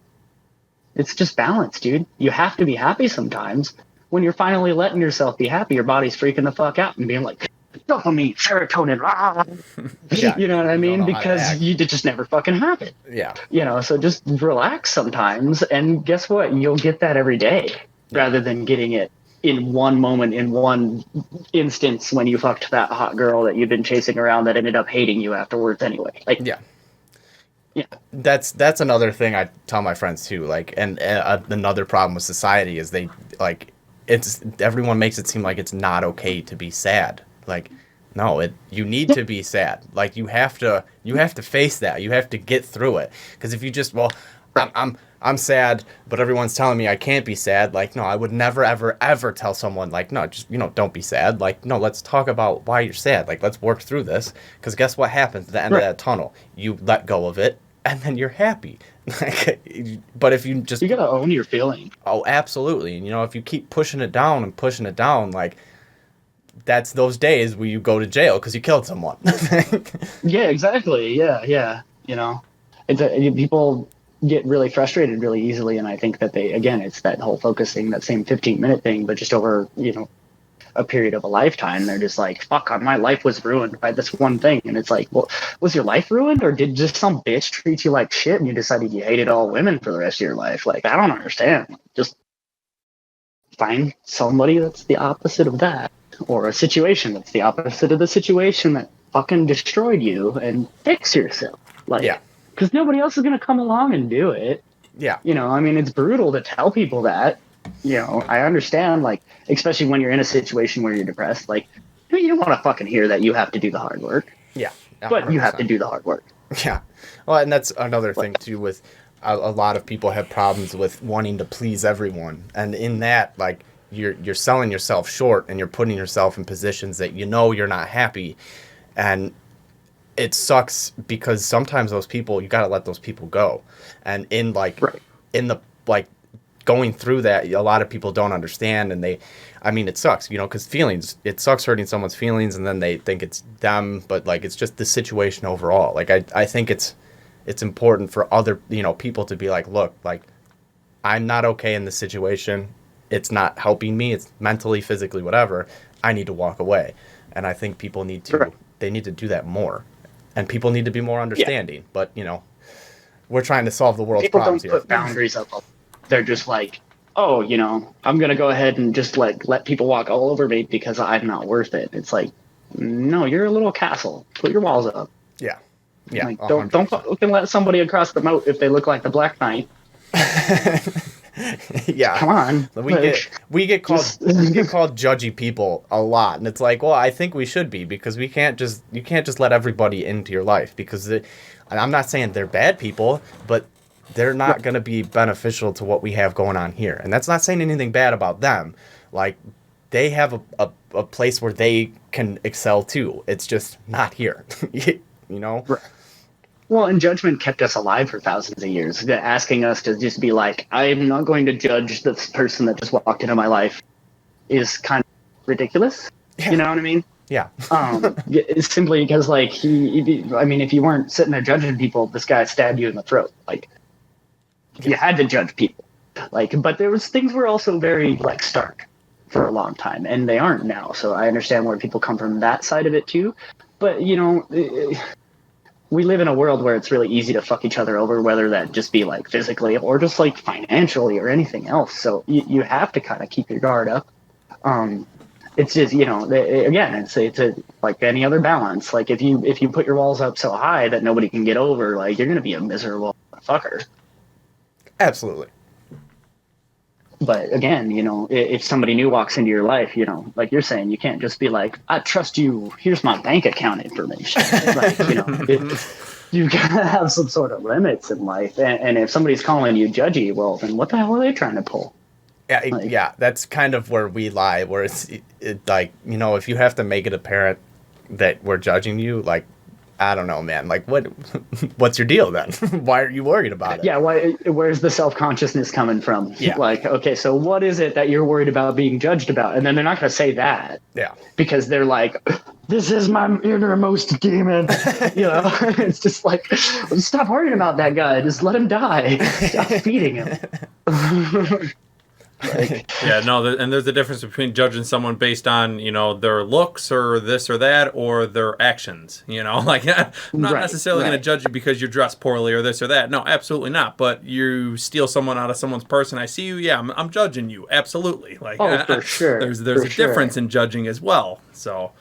it's just balance, dude. You have to be happy sometimes. When you're finally letting yourself be happy, your body's freaking the fuck out and being like, dopamine, serotonin, rah. Yeah, You know what I you don't mean? know how to Because act. you just never fucking happen. Yeah. You know, so just relax sometimes, and guess what? You'll get that every day, rather than getting it in one moment, in one instance, when you fucked that hot girl that you've been chasing around that ended up hating you afterwards anyway. Like, Yeah. yeah. That's another thing I tell my friends too. Like, and another problem with society is they like everyone makes it seem like it's not okay to be sad. Like, no, you need to be sad. Like, you have to face that. You have to get through it. Because if you just, well, I'm sad, but everyone's telling me I can't be sad. Like, no, I would never, ever, ever tell someone, like, no, just, don't be sad. Like, no, let's talk about why you're sad. Like, let's work through this. Because guess what happens at the end of that tunnel? You let go of it, and then you're happy. But if you just... You gotta own your feeling. Oh, absolutely. And, if you keep pushing it down, like, that's those days where you go to jail because you killed someone. Yeah, exactly. Yeah. People get really frustrated really easily, and I think that it's that whole focusing, that same 15-minute thing, but just over, a period of a lifetime. They're just like, fuck, my life was ruined by this one thing. And it's like, well, was your life ruined, or did just some bitch treat you like shit and you decided you hated all women for the rest of your life? Like, I don't understand. Just find somebody that's the opposite of that, or a situation that's the opposite of the situation that fucking destroyed you, and fix yourself. Like, yeah. Because nobody else is going to come along and do it. Yeah. I mean, it's brutal to tell people that. I understand, like, especially when you're in a situation where you're depressed, like, you don't want to fucking hear that you have to do the hard work. Yeah. 100%. But you have to do the hard work. Yeah. Well, and that's another thing, too, with a lot of people have problems with wanting to please everyone. And in that, like, you're selling yourself short, and you're putting yourself in positions that you're not happy. And it sucks because sometimes those people, you got to let those people go. And in, like, going through that, a lot of people don't understand, and it sucks, because it sucks hurting someone's feelings, and then they think it's them, but, like, it's just the situation overall. Like, I think it's important for other, people to be like, look, like, I'm not okay in this situation. It's not helping me. It's mentally, physically, whatever. I need to walk away. And I think people need to, they need to do that more, and people need to be more understanding, but, we're trying to solve the world's People problems don't here. put boundaries up. They're just like, oh, I'm going to go ahead and just let people walk all over me because I'm not worth it. It's like, no, you're a little castle. Put your walls up. Yeah. Yeah. Like, don't fucking let somebody across the moat if they look like the Black Knight. Yeah. Come on. We get called judgy people a lot, and it's like, well, I think we should be, because you can't just let everybody into your life, because and I'm not saying they're bad people, but they're not going to be beneficial to what we have going on here. And that's not saying anything bad about them. Like, they have a place where they can excel too. It's just not here. Right. Well, and judgment kept us alive for thousands of years. Asking us to just be like, I'm not going to judge this person that just walked into my life is kind of ridiculous. Yeah. You know what I mean? Yeah. It's simply because, like, if you weren't sitting there judging people, this guy stabbed you in the throat. Like, you had to judge people. Like, but there was things were also very, like, stark for a long time, and they aren't now. So I understand where people come from that side of it too. But, we live in a world where it's really easy to fuck each other over, whether that just be, like, physically or just, like, financially or anything else. So you have to kind of keep your guard up. It's just, again, it's like any other balance. Like, if you put your walls up so high that nobody can get over, like, you're going to be a miserable fucker. Absolutely. But again, if somebody new walks into your life, like you're saying, you can't just be like, I trust you. Here's my bank account information. Like, you gotta have some sort of limits in life. And if somebody's calling you judgy, well, then what the hell are they trying to pull? Yeah, that's kind of where we lie, where it's like, if you have to make it apparent that we're judging you, like, I don't know, man. Like, what's your deal then? Why are you worried about it? Yeah, where's the self-consciousness coming from? Yeah. Like, okay, so what is it that you're worried about being judged about? And then they're not going to say that. Yeah. Because they're like, this is my innermost demon. It's just like, stop worrying about that guy. Just let him die. Stop feeding him. And there's a difference between judging someone based on, their looks or this or that or their actions, like I'm not necessarily going to judge you because you're dressed poorly or this or that. No, absolutely not. But you steal someone out of someone's purse and I see you. Yeah, I'm judging you. Absolutely. Like, for sure. There's a difference in judging as well. So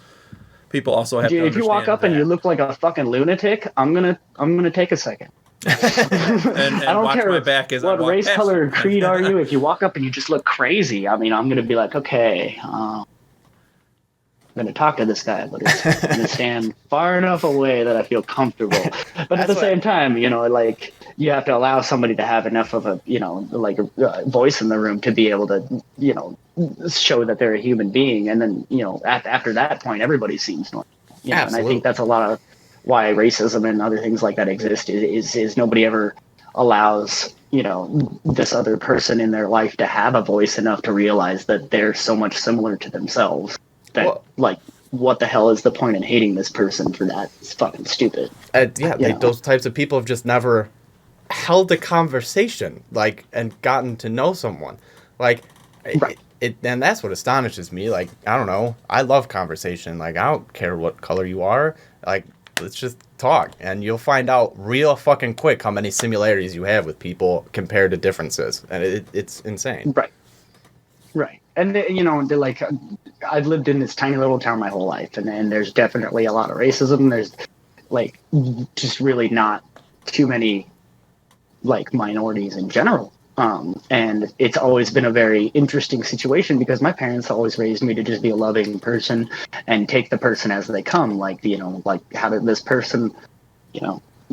people also have to understand if you walk up and you look like a fucking lunatic, I'm going to take a second. and I don't watch care my back as what race, color, or you. creed are you. If you walk up and you just look crazy, I mean, I'm going to be like, okay, I'm going to talk to this guy, but I'm going to stand far enough away that I feel comfortable. But at the same time, like you have to allow somebody to have enough of a, like a voice in the room to be able to, show that they're a human being. And then, after that point, everybody seems normal. And I think that's a lot of why racism and other things like that exist is nobody ever allows, this other person in their life to have a voice enough to realize that they're so much similar to themselves that like, what the hell is the point in hating this person for that? It's fucking stupid. Those types of people have just never held a conversation, like, and gotten to know someone. Like, and that's what astonishes me. Like, I don't know. I love conversation. Like, I don't care what color you are. Like, let's just talk, and you'll find out real fucking quick how many similarities you have with people compared to differences, and it's insane. Right. And they're like, I've lived in this tiny little town my whole life, and there's definitely a lot of racism. There's like just really not too many like minorities in general. And it's always been a very interesting situation because my parents always raised me to just be a loving person and take the person as they come. Like, like how did this person,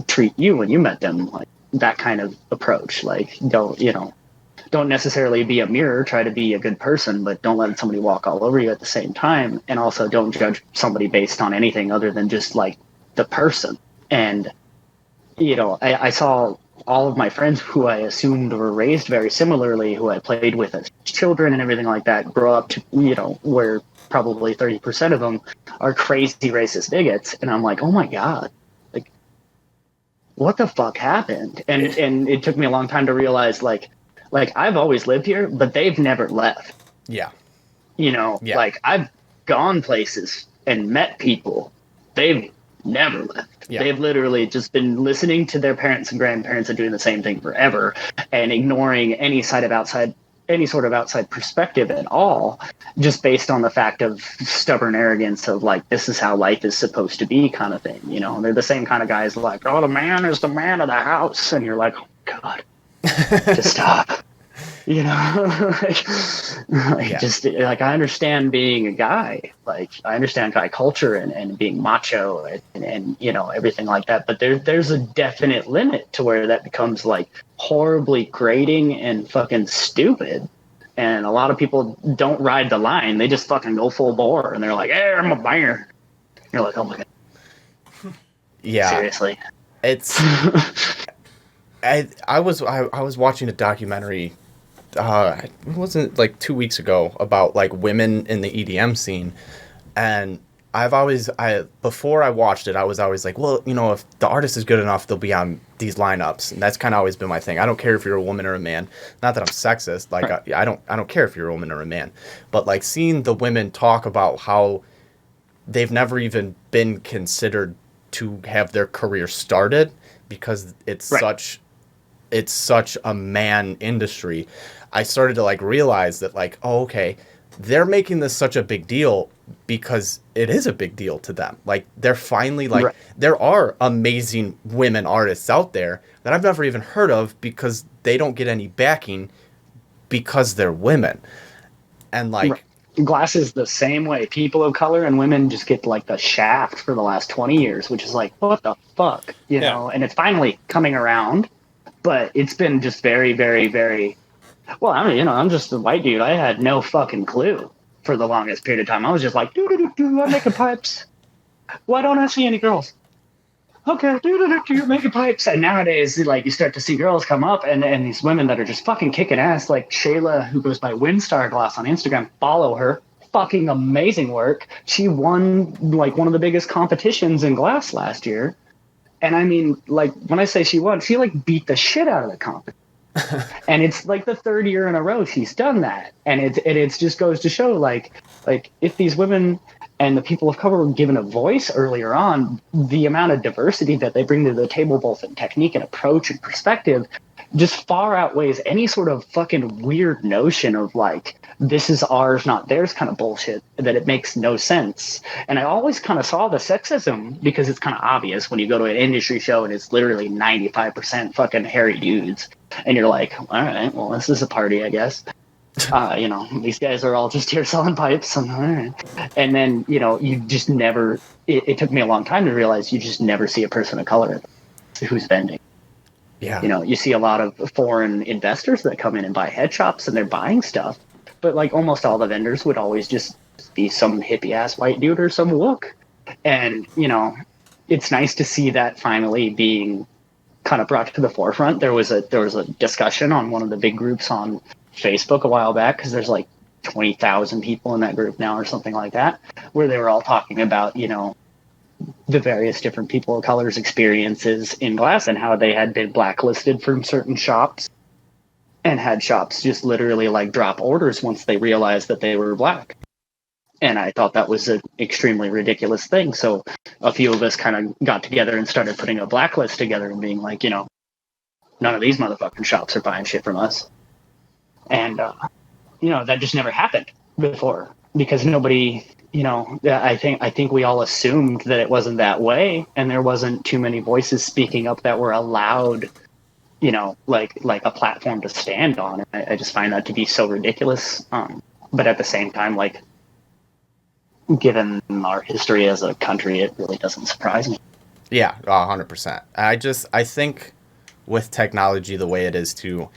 treat you when you met them? Like that kind of approach. Like, don't necessarily be a mirror, try to be a good person, but don't let somebody walk all over you at the same time. And also don't judge somebody based on anything other than just like the person. And, I saw all of my friends who I assumed were raised very similarly, who I played with as children and everything like that, grow up to, where probably 30% of them are crazy racist bigots. And I'm like, oh my God, like, what the fuck happened? And it took me a long time to realize, like I've always lived here, but they've never left. Yeah. Like I've gone places and met people. They've never left. Yeah. They've literally just been listening to their parents and grandparents and doing the same thing forever and ignoring any sort of outside perspective at all, just based on the fact of stubborn arrogance of like, this is how life is supposed to be kind of thing. They're the same kind of guys like, oh, the man is the man of the house. And you're like, oh God, just stop. Just like, I understand being a guy, like I understand guy culture and being macho and everything like that. But there's a definite limit to where that becomes like horribly grating and fucking stupid. And a lot of people don't ride the line. They just fucking go full bore and they're like, hey, I'm a banger. You're like, oh my God. Yeah. Seriously. It's, I was watching a documentary it wasn't like 2 weeks ago about like women in the EDM scene, and before I watched it, I was always like, well, if the artist is good enough, they'll be on these lineups, and that's kind of always been my thing. I don't care if you're a woman or a man. Not that I'm sexist, like right. I don't care if you're a woman or a man, but like seeing the women talk about how they've never even been considered to have their career started because it's right. such a man industry. I started to like realize that like, oh, okay, they're making this such a big deal because it is a big deal to them. Like they're finally like, right. There are amazing women artists out there that I've never even heard of because they don't get any backing because they're women. And like, right. Glass is the same way. People of color and women just get like the shaft for the last 20 years, which is like, what the fuck, know? And it's finally coming around, but it's been just very, very, very. Well, I mean, I'm just a white dude. I had no fucking clue for the longest period of time. I was just like, I'm making pipes. Why don't I see any girls? okay, you're making pipes. And nowadays, like, you start to see girls come up and these women that are just fucking kicking ass, like Shayla, who goes by Windstar Glass on Instagram. Follow her. Fucking amazing work. She won like one of the biggest competitions in glass last year. And I mean, like, when I say she won, she like beat the shit out of the competition. And it's like the third year in a row she's done that. And it just goes to show like if these women and the people of color were given a voice earlier on, the amount of diversity that they bring to the table, both in technique and approach and perspective, just far outweighs any sort of fucking weird notion of like, this is ours, not theirs kind of bullshit, that it makes no sense. And I always kind of saw the sexism because it's kind of obvious when you go to an industry show and it's literally 95% fucking hairy dudes. And you're like, all right, well, this is a party, I guess. These guys are all just here selling pipes. And, all right. And then, you just never, it took me a long time to realize you just never see a person of color who's vending. Yeah. You see a lot of foreign investors that come in and buy head shops and they're buying stuff. But like almost all the vendors would always just be some hippie ass white dude or some wook. And, it's nice to see that finally being kind of brought to the forefront. There was a discussion on one of the big groups on Facebook a while back, because there's like 20,000 people in that group now or something like that, where they were all talking about, the various different people of color's experiences in glass and how they had been blacklisted from certain shops and had shops just literally like drop orders once they realized that they were black. And I thought that was an extremely ridiculous thing. So a few of us kind of got together and started putting a blacklist together and being like, none of these motherfucking shops are buying shit from us. And, that just never happened before because nobody, I think we all assumed that it wasn't that way. And there wasn't too many voices speaking up that were allowed, like a platform to stand on. And I just find that to be so ridiculous. But at the same time, like, given our history as a country, it really doesn't surprise me. Yeah, 100%. I think with technology the way it is too,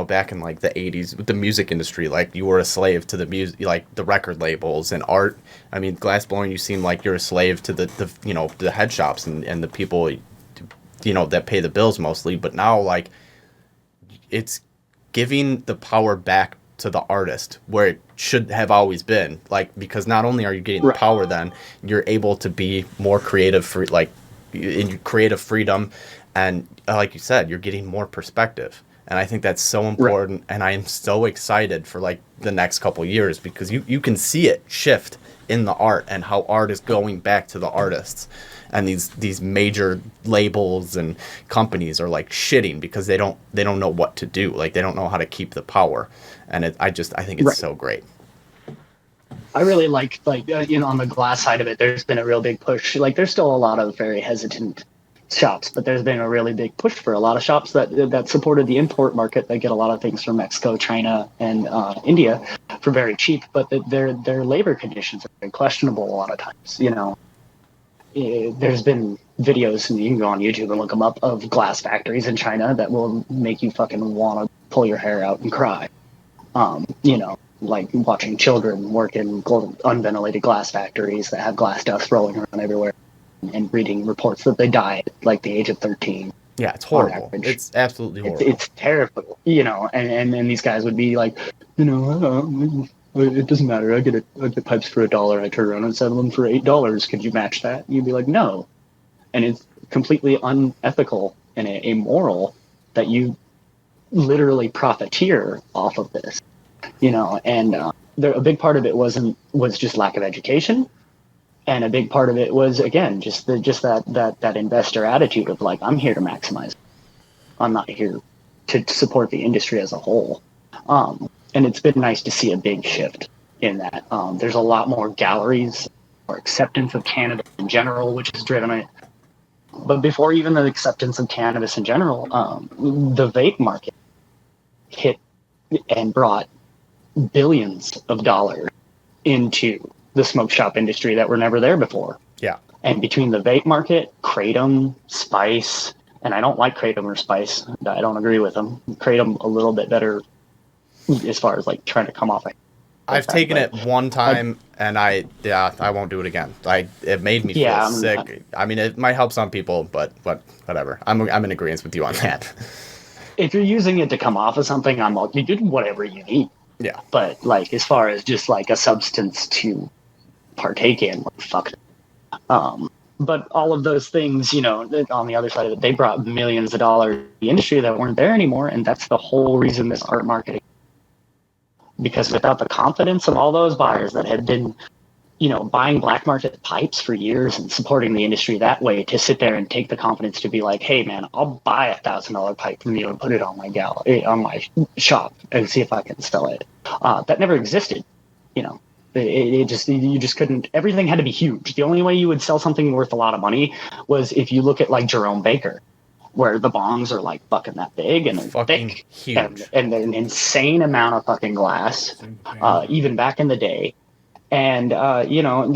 back in like the 80s with the music industry, like you were a slave to the music, like the record labels and art. I mean, glassblowing, you seem like you're a slave to the head shops and the people, that pay the bills mostly. But now, like, it's giving the power back to the artist where it should have always been, like, because not only are you getting the power, then you're able to be more creative for like in creative freedom, and like you said, you're getting more perspective. And I think that's so important. And I am so excited for like the next couple of years because you can see it shift in the art and how art is going back to the artists. And these major labels and companies are like shitting because they don't know what to do. Like they don't know how to keep the power. And I think it's so great. I really like on the glass side of it, there's been a real big push. Like there's still a lot of very hesitant shops, but there's been a really big push for a lot of shops that supported the import market. They get a lot of things from Mexico, China, and India for very cheap, but their labor conditions are very questionable a lot of times. There's been videos, and you can go on YouTube and look them up, of glass factories in China that will make you fucking want to pull your hair out and cry. Like watching children work in unventilated glass factories that have glass dust rolling around everywhere, and reading reports that they died at like the age of 13. Yeah, it's horrible. It's absolutely horrible. It's terrible, and then these guys would be like, it doesn't matter. I get pipes for $1. I turn around and sell them for $8. Could you match that? And you'd be like, no. And it's completely unethical and immoral that you literally profiteer off of this, And a big part of it was just lack of education, and a big part of it was, again, just that investor attitude of like, I'm here to maximize. I'm not here to support the industry as a whole. And it's been nice to see a big shift in that. There's a lot more galleries or acceptance of cannabis in general, which has driven it. But before even the acceptance of cannabis in general, the vape market hit and brought billions of dollars into the smoke shop industry that were never there before. Yeah. And between the vape market, Kratom, Spice, and I don't like Kratom or Spice. I don't agree with them. Kratom a little bit better as far as like trying to come off I've taken it one time, and I won't do it again. It made me feel sick. I mean, it might help some people, but whatever. I'm in agreement with you on that. If you're using it to come off of something, I'm like, you do whatever you need. Yeah. But like, as far as just like a substance to partake in, like, fuck it. But all of those things, you know, on the other side of it, they brought millions of dollars to the industry that weren't there anymore, and that's the whole reason this art marketing. Because without the confidence of all those buyers that had been, you know, buying black market pipes for years and supporting the industry that way, to sit there and take the confidence to be like, hey man, I'll buy $1,000 pipe from you and put it on my on my shop and see if I can sell it. That never existed, you know. You just couldn't. Everything had to be huge. The only way you would sell something worth a lot of money was if you look at like Jerome Baker, where the bongs are like fucking that big and fucking thick, huge, and an insane amount of fucking glass, even back in the day. And you know,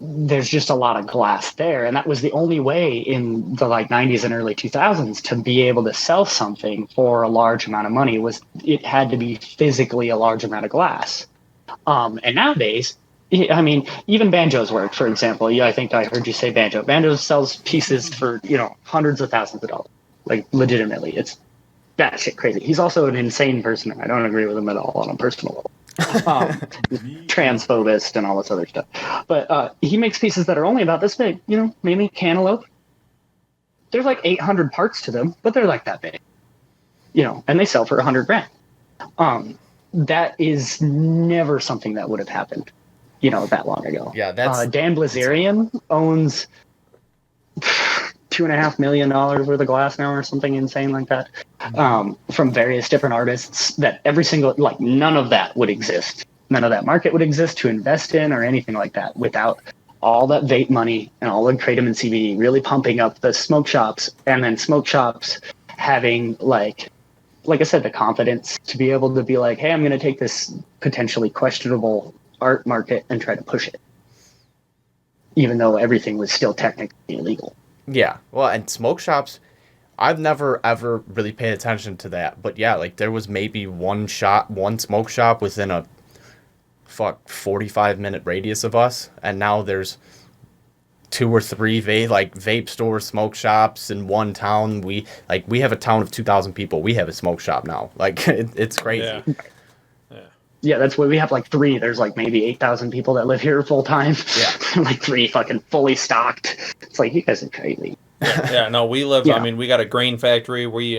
there's just a lot of glass there, and that was the only way in the like 90s and early 2000s to be able to sell something for a large amount of money. Was it had to be physically a large amount of glass. And nowadays, I mean, even banjos work, for example. Yeah, I think I heard you say banjo. Banjo sells pieces for, you know, hundreds of thousands of dollars. Like, legitimately. It's batshit crazy. He's also an insane person. I don't agree with him at all on a personal level. Transphobist and all this other stuff. But he makes pieces that are only about this big, you know, mainly cantaloupe. There's like 800 parts to them, but they're like that big. You know, and they sell for $100,000. That is never something that would have happened, you know, that long ago. Yeah, that's Dan Blazarian owns $2.5 million worth of glass now, or something insane like that, from various different artists. That every single, like, none of that would exist. None of that market would exist to invest in or anything like that without all that vape money and all the kratom and CBD really pumping up the smoke shops, and then smoke shops having like I said, the confidence to be able to be like, hey, I'm going to take this potentially questionable art market and try to push it, even though everything was still technically illegal. Yeah. Well, and smoke shops, I've never, ever really paid attention to that. But yeah, like there was maybe one smoke shop within a 45-minute radius of us. And now there's 2 or 3 vape stores, smoke shops in one town. We have a town of 2,000 people. We have a smoke shop now. Like it's crazy. Yeah, that's why we have like 3. There's like maybe 8,000 people that live here full time. Yeah, like 3 fucking fully stocked. It's like, you guys are crazy. Yeah, no, we live. Yeah. I mean, we got a grain factory. We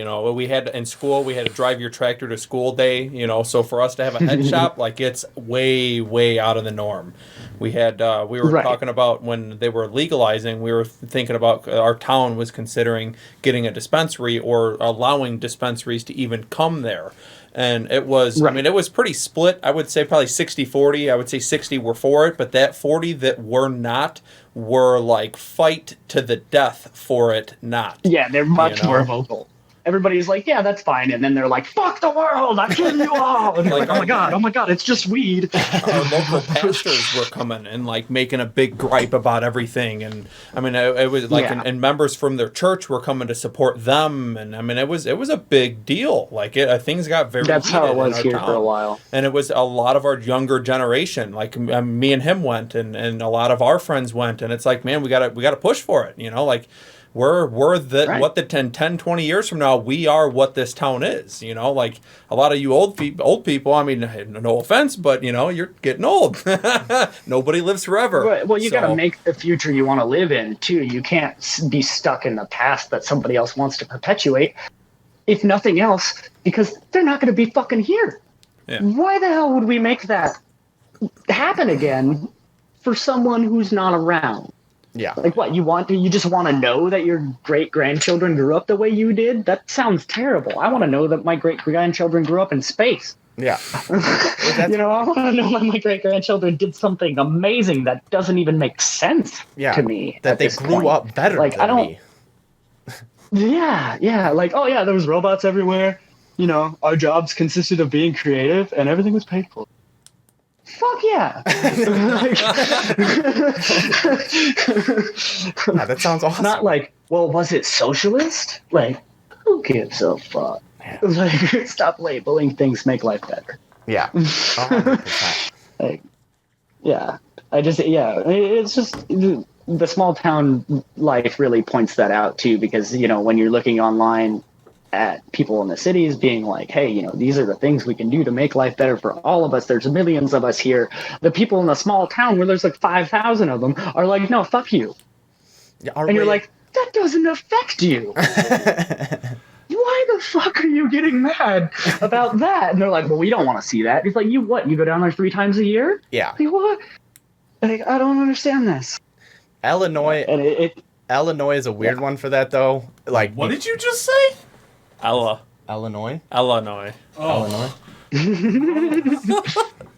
had in school. We had to drive your tractor to school day. You know, so for us to have a head shop, like it's way out of the norm. We had we were talking about when they were legalizing. We were thinking about our town was considering getting a dispensary or allowing dispensaries to even come there. And it was, I mean, it was pretty split. I would say probably 60-40. I would say 60 were for it, but that 40 that were not were like fight to the death for it not. Yeah, they're much more vocal. Everybody's like, yeah, that's fine. And then they're like, fuck the world, I kill you all. And like, oh my God, it's just weed. Our local pastors were coming and like making a big gripe about everything. And I mean, it was like, and members from their church were coming to support them. And I mean, it was a big deal. Like things got very That's how it was here town. for a while. And it was a lot of our younger generation. Like me and him went and a lot of our friends went. And it's like, man, we gotta push for it. You know, like, We're what the 10, 20 years from now, we are what this town is, you know, like a lot of you old people, I mean, no offense, but you know, you're getting old. Nobody lives forever. Right. Well, you got to make the future you want to live in too. You can't be stuck in the past that somebody else wants to perpetuate, if nothing else, because they're not going to be fucking here. Yeah. Why the hell would we make that happen again for someone who's not around? Yeah. Like what, you just want to know that your great-grandchildren grew up the way you did? That sounds terrible. I want to know that my great-grandchildren grew up in space. Yeah. You know, I want to know that my great-grandchildren did something amazing that doesn't even make sense to me. That they grew up better than me. Yeah. Like, oh yeah, there was robots everywhere. You know, our jobs consisted of being creative and everything was paid for. Fuck yeah. Yeah, that sounds awesome. Not like, well, was it socialist? Like, who gives a fuck? Yeah. Like, stop labeling things, make life better. Yeah. 100%. Like, yeah, it's just the small town life really points that out too, because when you're looking online at people in the cities being like, hey, these are the things we can do to make life better for all of us. There's millions of us here. The people in a small town where there's like 5,000 of them are like, no, fuck you. Yeah, and you're like, that doesn't affect you. Why the fuck are you getting mad about that? And they're like, well, we don't want to see that. It's like, you go down there 3 times a year? Yeah. Like, what? Like, I don't understand this. Illinois, And Illinois is a weird one for that though. Like, What did you just say? Illinois. Illinois. Oh.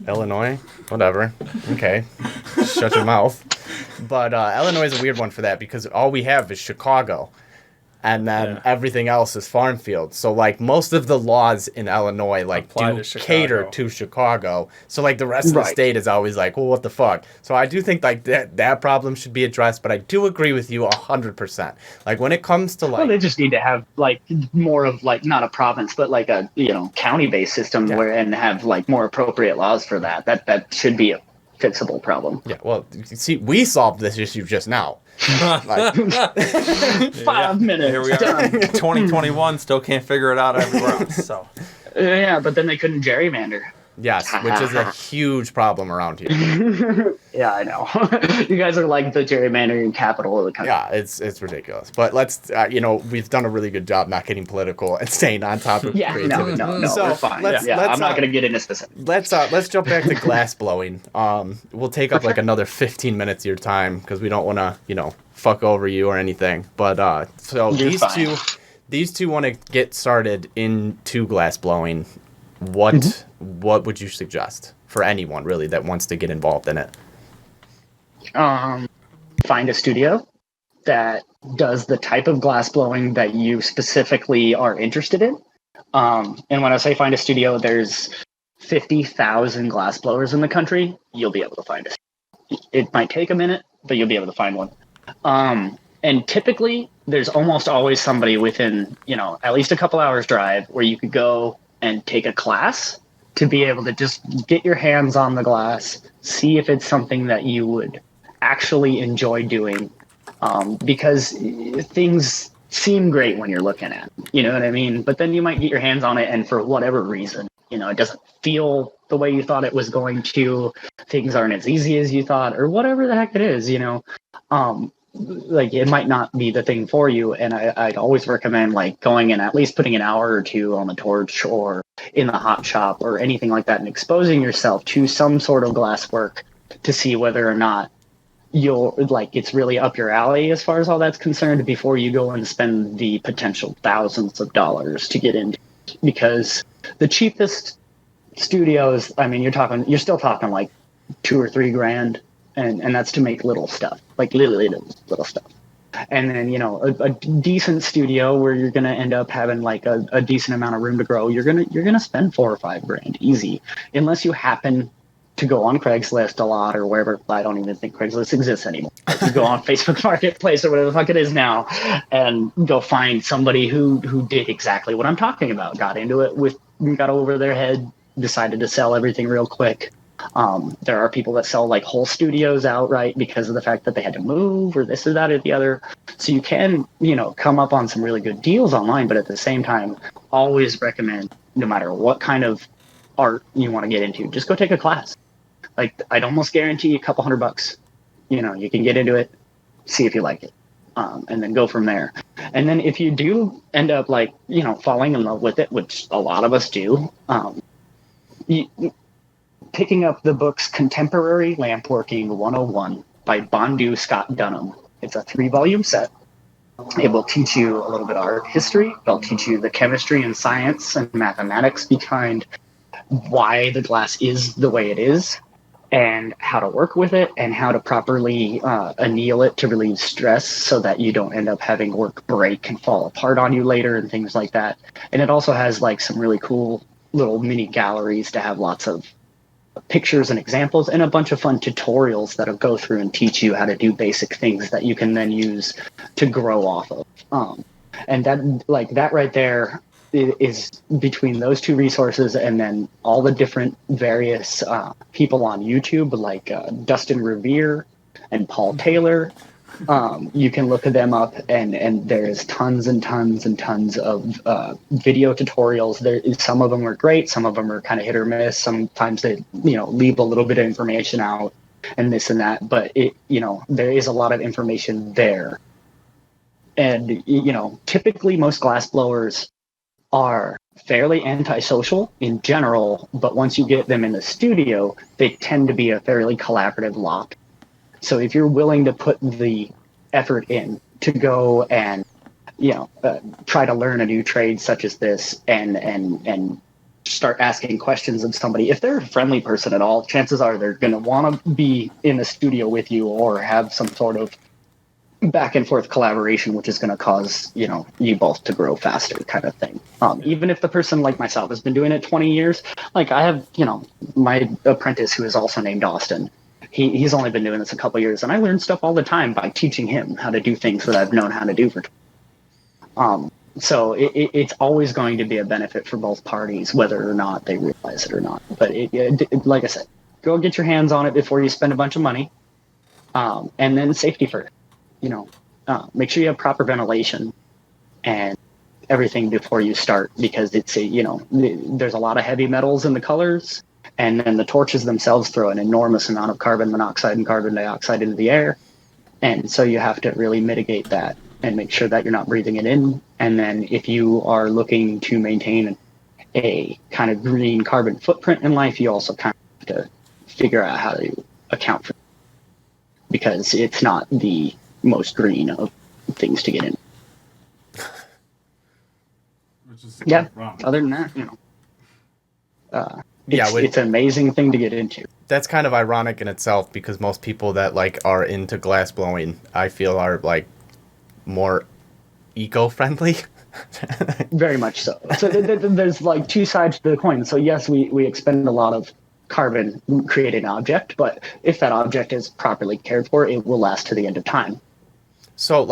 Illinois, whatever. Okay, shut your mouth. But Illinois is a weird one for that because all we have is Chicago, and then everything else is farm fields. So like most of the laws in Illinois do cater to Chicago. So like the rest of the state is always like, well, what the fuck? So I do think like that problem should be addressed. But I do agree with you 100%. Like when it comes to like, well, they just need to have like more of like not a province, but like a county-based system and have like more appropriate laws for that. That should be a fixable problem. Yeah. Well, see, we solved this issue just now. 5 minutes. Here we are. 2021 still can't figure it out everywhere else. So yeah, but then they couldn't gerrymander. Yes, which is a huge problem around here. Yeah, I know. You guys are like the gerrymandering capital of the country. Yeah, it's ridiculous. But let's, we've done a really good job not getting political and staying on top of creativity. No, so we're fine. Let's, I'm not going to get into specifics. Let's jump back to glass blowing. We'll take up like another 15 minutes of your time because we don't want to, fuck over you or anything. But so these two want to get started into glass blowing. What would you suggest for anyone really that wants to get involved in it? Find a studio that does the type of glass blowing that you specifically are interested in. And when I say find a studio, there's 50,000 glass blowers in the country. You'll be able to find it. It might take a minute, but you'll be able to find one. And typically there's almost always somebody within, at least a couple hours drive where you could go and take a class to be able to just get your hands on the glass, see if it's something that you would actually enjoy doing, because things seem great when you're looking at it, you know what I mean? But then you might get your hands on it, and for whatever reason, it doesn't feel the way you thought it was going to, things aren't as easy as you thought, or whatever the heck it is, like it might not be the thing for you. And I'd always recommend like going and at least putting an hour or two on the torch or in the hot shop or anything like that and exposing yourself to some sort of glass work to see whether or not you'll like it's really up your alley as far as all that's concerned before you go and spend the potential thousands of dollars to get into it. Because the cheapest studios, I mean, you're still talking like $2 or $3 grand. And that's to make little stuff, like little stuff. And then, a decent studio where you're going to end up having like a decent amount of room to grow, you're going to spend $4 or $5 grand easy, unless you happen to go on Craigslist a lot or wherever. I don't even think Craigslist exists anymore. You go on Facebook Marketplace or whatever the fuck it is now and go find somebody who did exactly what I'm talking about, got into it got over their head, decided to sell everything real quick. There are people that sell like whole studios outright because of the fact that they had to move or this or that or the other. So you can, come up on some really good deals online, but at the same time, always recommend, no matter what kind of art you want to get into, just go take a class. Like I'd almost guarantee a couple $100. You can get into it, see if you like it, and then go from there. And then if you do end up like, falling in love with it, which a lot of us do, picking up the book's Contemporary Lampworking 101 by Bondu Scott Dunham. It's a 3-volume set. It will teach you a little bit of art history. It'll teach you the chemistry and science and mathematics behind why the glass is the way it is and how to work with it and how to properly anneal it to relieve stress so that you don't end up having work break and fall apart on you later and things like that. And it also has like some really cool little mini galleries to have lots of pictures and examples and a bunch of fun tutorials that'll go through and teach you how to do basic things that you can then use to grow off of. And that right there is between those two resources, and then all the different various people on YouTube like Dustin Revere and Paul Taylor. You can look them up, and there's tons and tons and tons of video tutorials. Some of them are great, some of them are kind of hit or miss. Sometimes they leave a little bit of information out and this and that, but there is a lot of information there. And typically most glass blowers are fairly antisocial in general, but once you get them in the studio, they tend to be a fairly collaborative lot. So if you're willing to put the effort in to go and try to learn a new trade such as this, and start asking questions of somebody, if they're a friendly person at all, chances are they're going to want to be in the studio with you or have some sort of back and forth collaboration, which is going to cause you both to grow faster, kind of thing. Even if the person like myself has been doing it 20 years, like I have my apprentice who is also named Austin. He's only been doing this a couple of years, and I learn stuff all the time by teaching him how to do things that I've known how to do for. So it's always going to be a benefit for both parties, whether or not they realize it or not. But like I said, go get your hands on it before you spend a bunch of money, and then safety first. Make sure you have proper ventilation and everything before you start, because it's there's a lot of heavy metals in the colors. And then the torches themselves throw an enormous amount of carbon monoxide and carbon dioxide into the air. And so you have to really mitigate that and make sure that you're not breathing it in. And then if you are looking to maintain a kind of green carbon footprint in life, you also kind of have to figure out how to account for it, because it's not the most green of things to get in. Yeah, other than that, it's an amazing thing to get into. That's kind of ironic in itself, because most people that are into glass blowing, I feel, are more eco-friendly. Very much so. So there's two sides to the coin. So yes, we expend a lot of carbon creating an object, but if that object is properly cared for, it will last to the end of time. So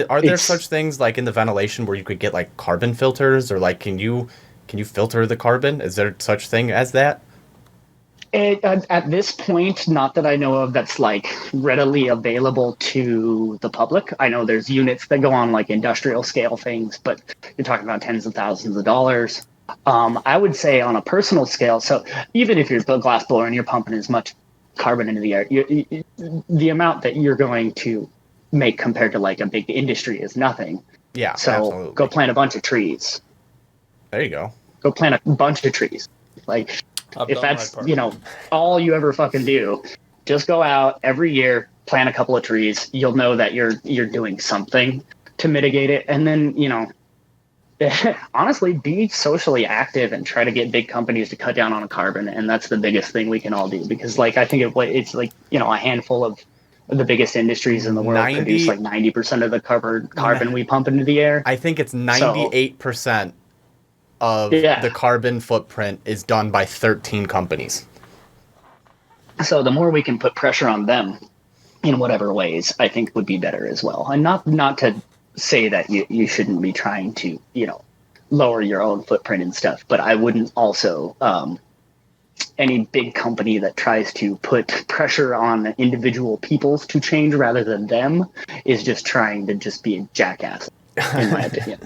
are there such things in the ventilation where you could get carbon filters, or can you filter the carbon? Is there such thing as that? At this point, not that I know of that's readily available to the public. I know there's units that go on industrial scale things, but you're talking about tens of thousands of dollars. I would say on a personal scale, so even if you're a glass blower and you're pumping as much carbon into the air, the amount that you're going to make compared to a big industry is nothing. Yeah, so absolutely. Go plant a bunch of trees. There you go. Go plant a bunch of trees. If that's all you ever fucking do, just go out every year, plant a couple of trees. You'll know that you're doing something to mitigate it, and then honestly, be socially active and try to get big companies to cut down on carbon. And that's the biggest thing we can all do, because I think it's a handful of the biggest industries in the world produce 90% of the carbon we pump into the air. I think it's 98%. Of the carbon footprint is done by 13 companies. So the more we can put pressure on them in whatever ways, I think would be better as well. And not to say that you shouldn't be trying to, lower your own footprint and stuff, but I wouldn't also, any big company that tries to put pressure on individual peoples to change rather than them is just trying to just be a jackass, in my opinion.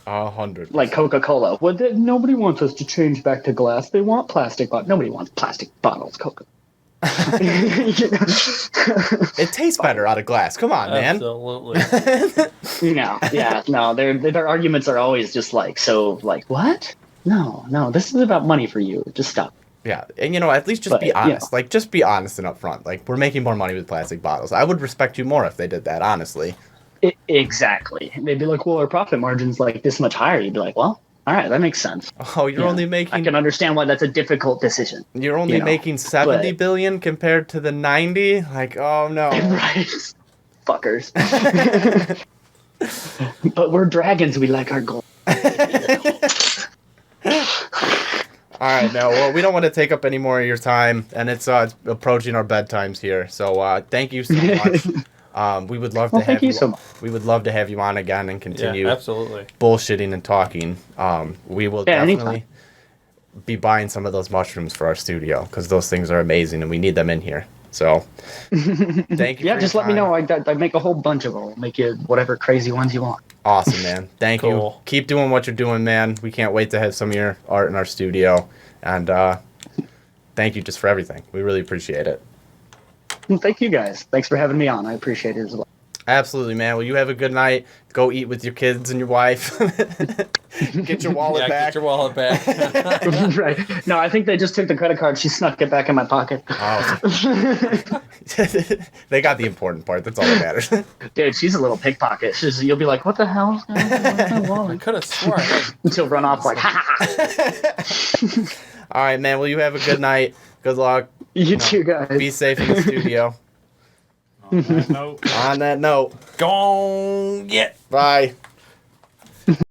100. Like Coca-Cola. Well, nobody wants us to change back to glass. They want plastic bottles. Nobody wants plastic bottles, Coca. It tastes better out of glass. Come on, man. Absolutely. No. Their arguments are always just what? No. This is about money for you. Just stop. Yeah, and at least just be honest. Just be honest and upfront. We're making more money with plastic bottles. I would respect you more if they did that, honestly. Exactly. They'd be like, well, our profit margin's this much higher. You'd be like, well, all right, that makes sense. Oh, you're only making... I can understand why that's a difficult decision. You're only making 70 billion compared to the 90? Oh, no. Right. Fuckers. But we're dragons. We like our gold. All right, now, well, we don't want to take up any more of your time, and it's approaching our bedtimes here. So thank you so much We would love Well, to thank have you so much. We would love to have you on again and continue Yeah, absolutely. bullshitting and talking. We will Yeah, definitely anytime. be buying some of those mushrooms for our studio because those things are amazing and we need them in here. So thank you. Yeah, for just your let me time. know. I make a whole bunch of them. I'll make you whatever crazy ones you want. Awesome, man. Thank you. Cool. Keep doing what you're doing, man. We can't wait to have some of your art in our studio. And thank you just for everything. We really appreciate it. Well, thank you guys. Thanks for having me on. I appreciate it as well. Absolutely, man. Well, you have a good night. Go eat with your kids and your wife. Get your wallet back. Get your wallet back. Right. No, I think they just took the credit card. She snuck it back in my pocket. Oh. They got the important part. That's all that matters. Dude, she's a little pickpocket. You'll be like, what the hell? Where's my I wallet? could have sworn. She'll run off like, ha ha. All right, man. Well, you have a good night. Good luck. You too, guys. Be safe in the studio. On that note. On that note, Go on, get. bye.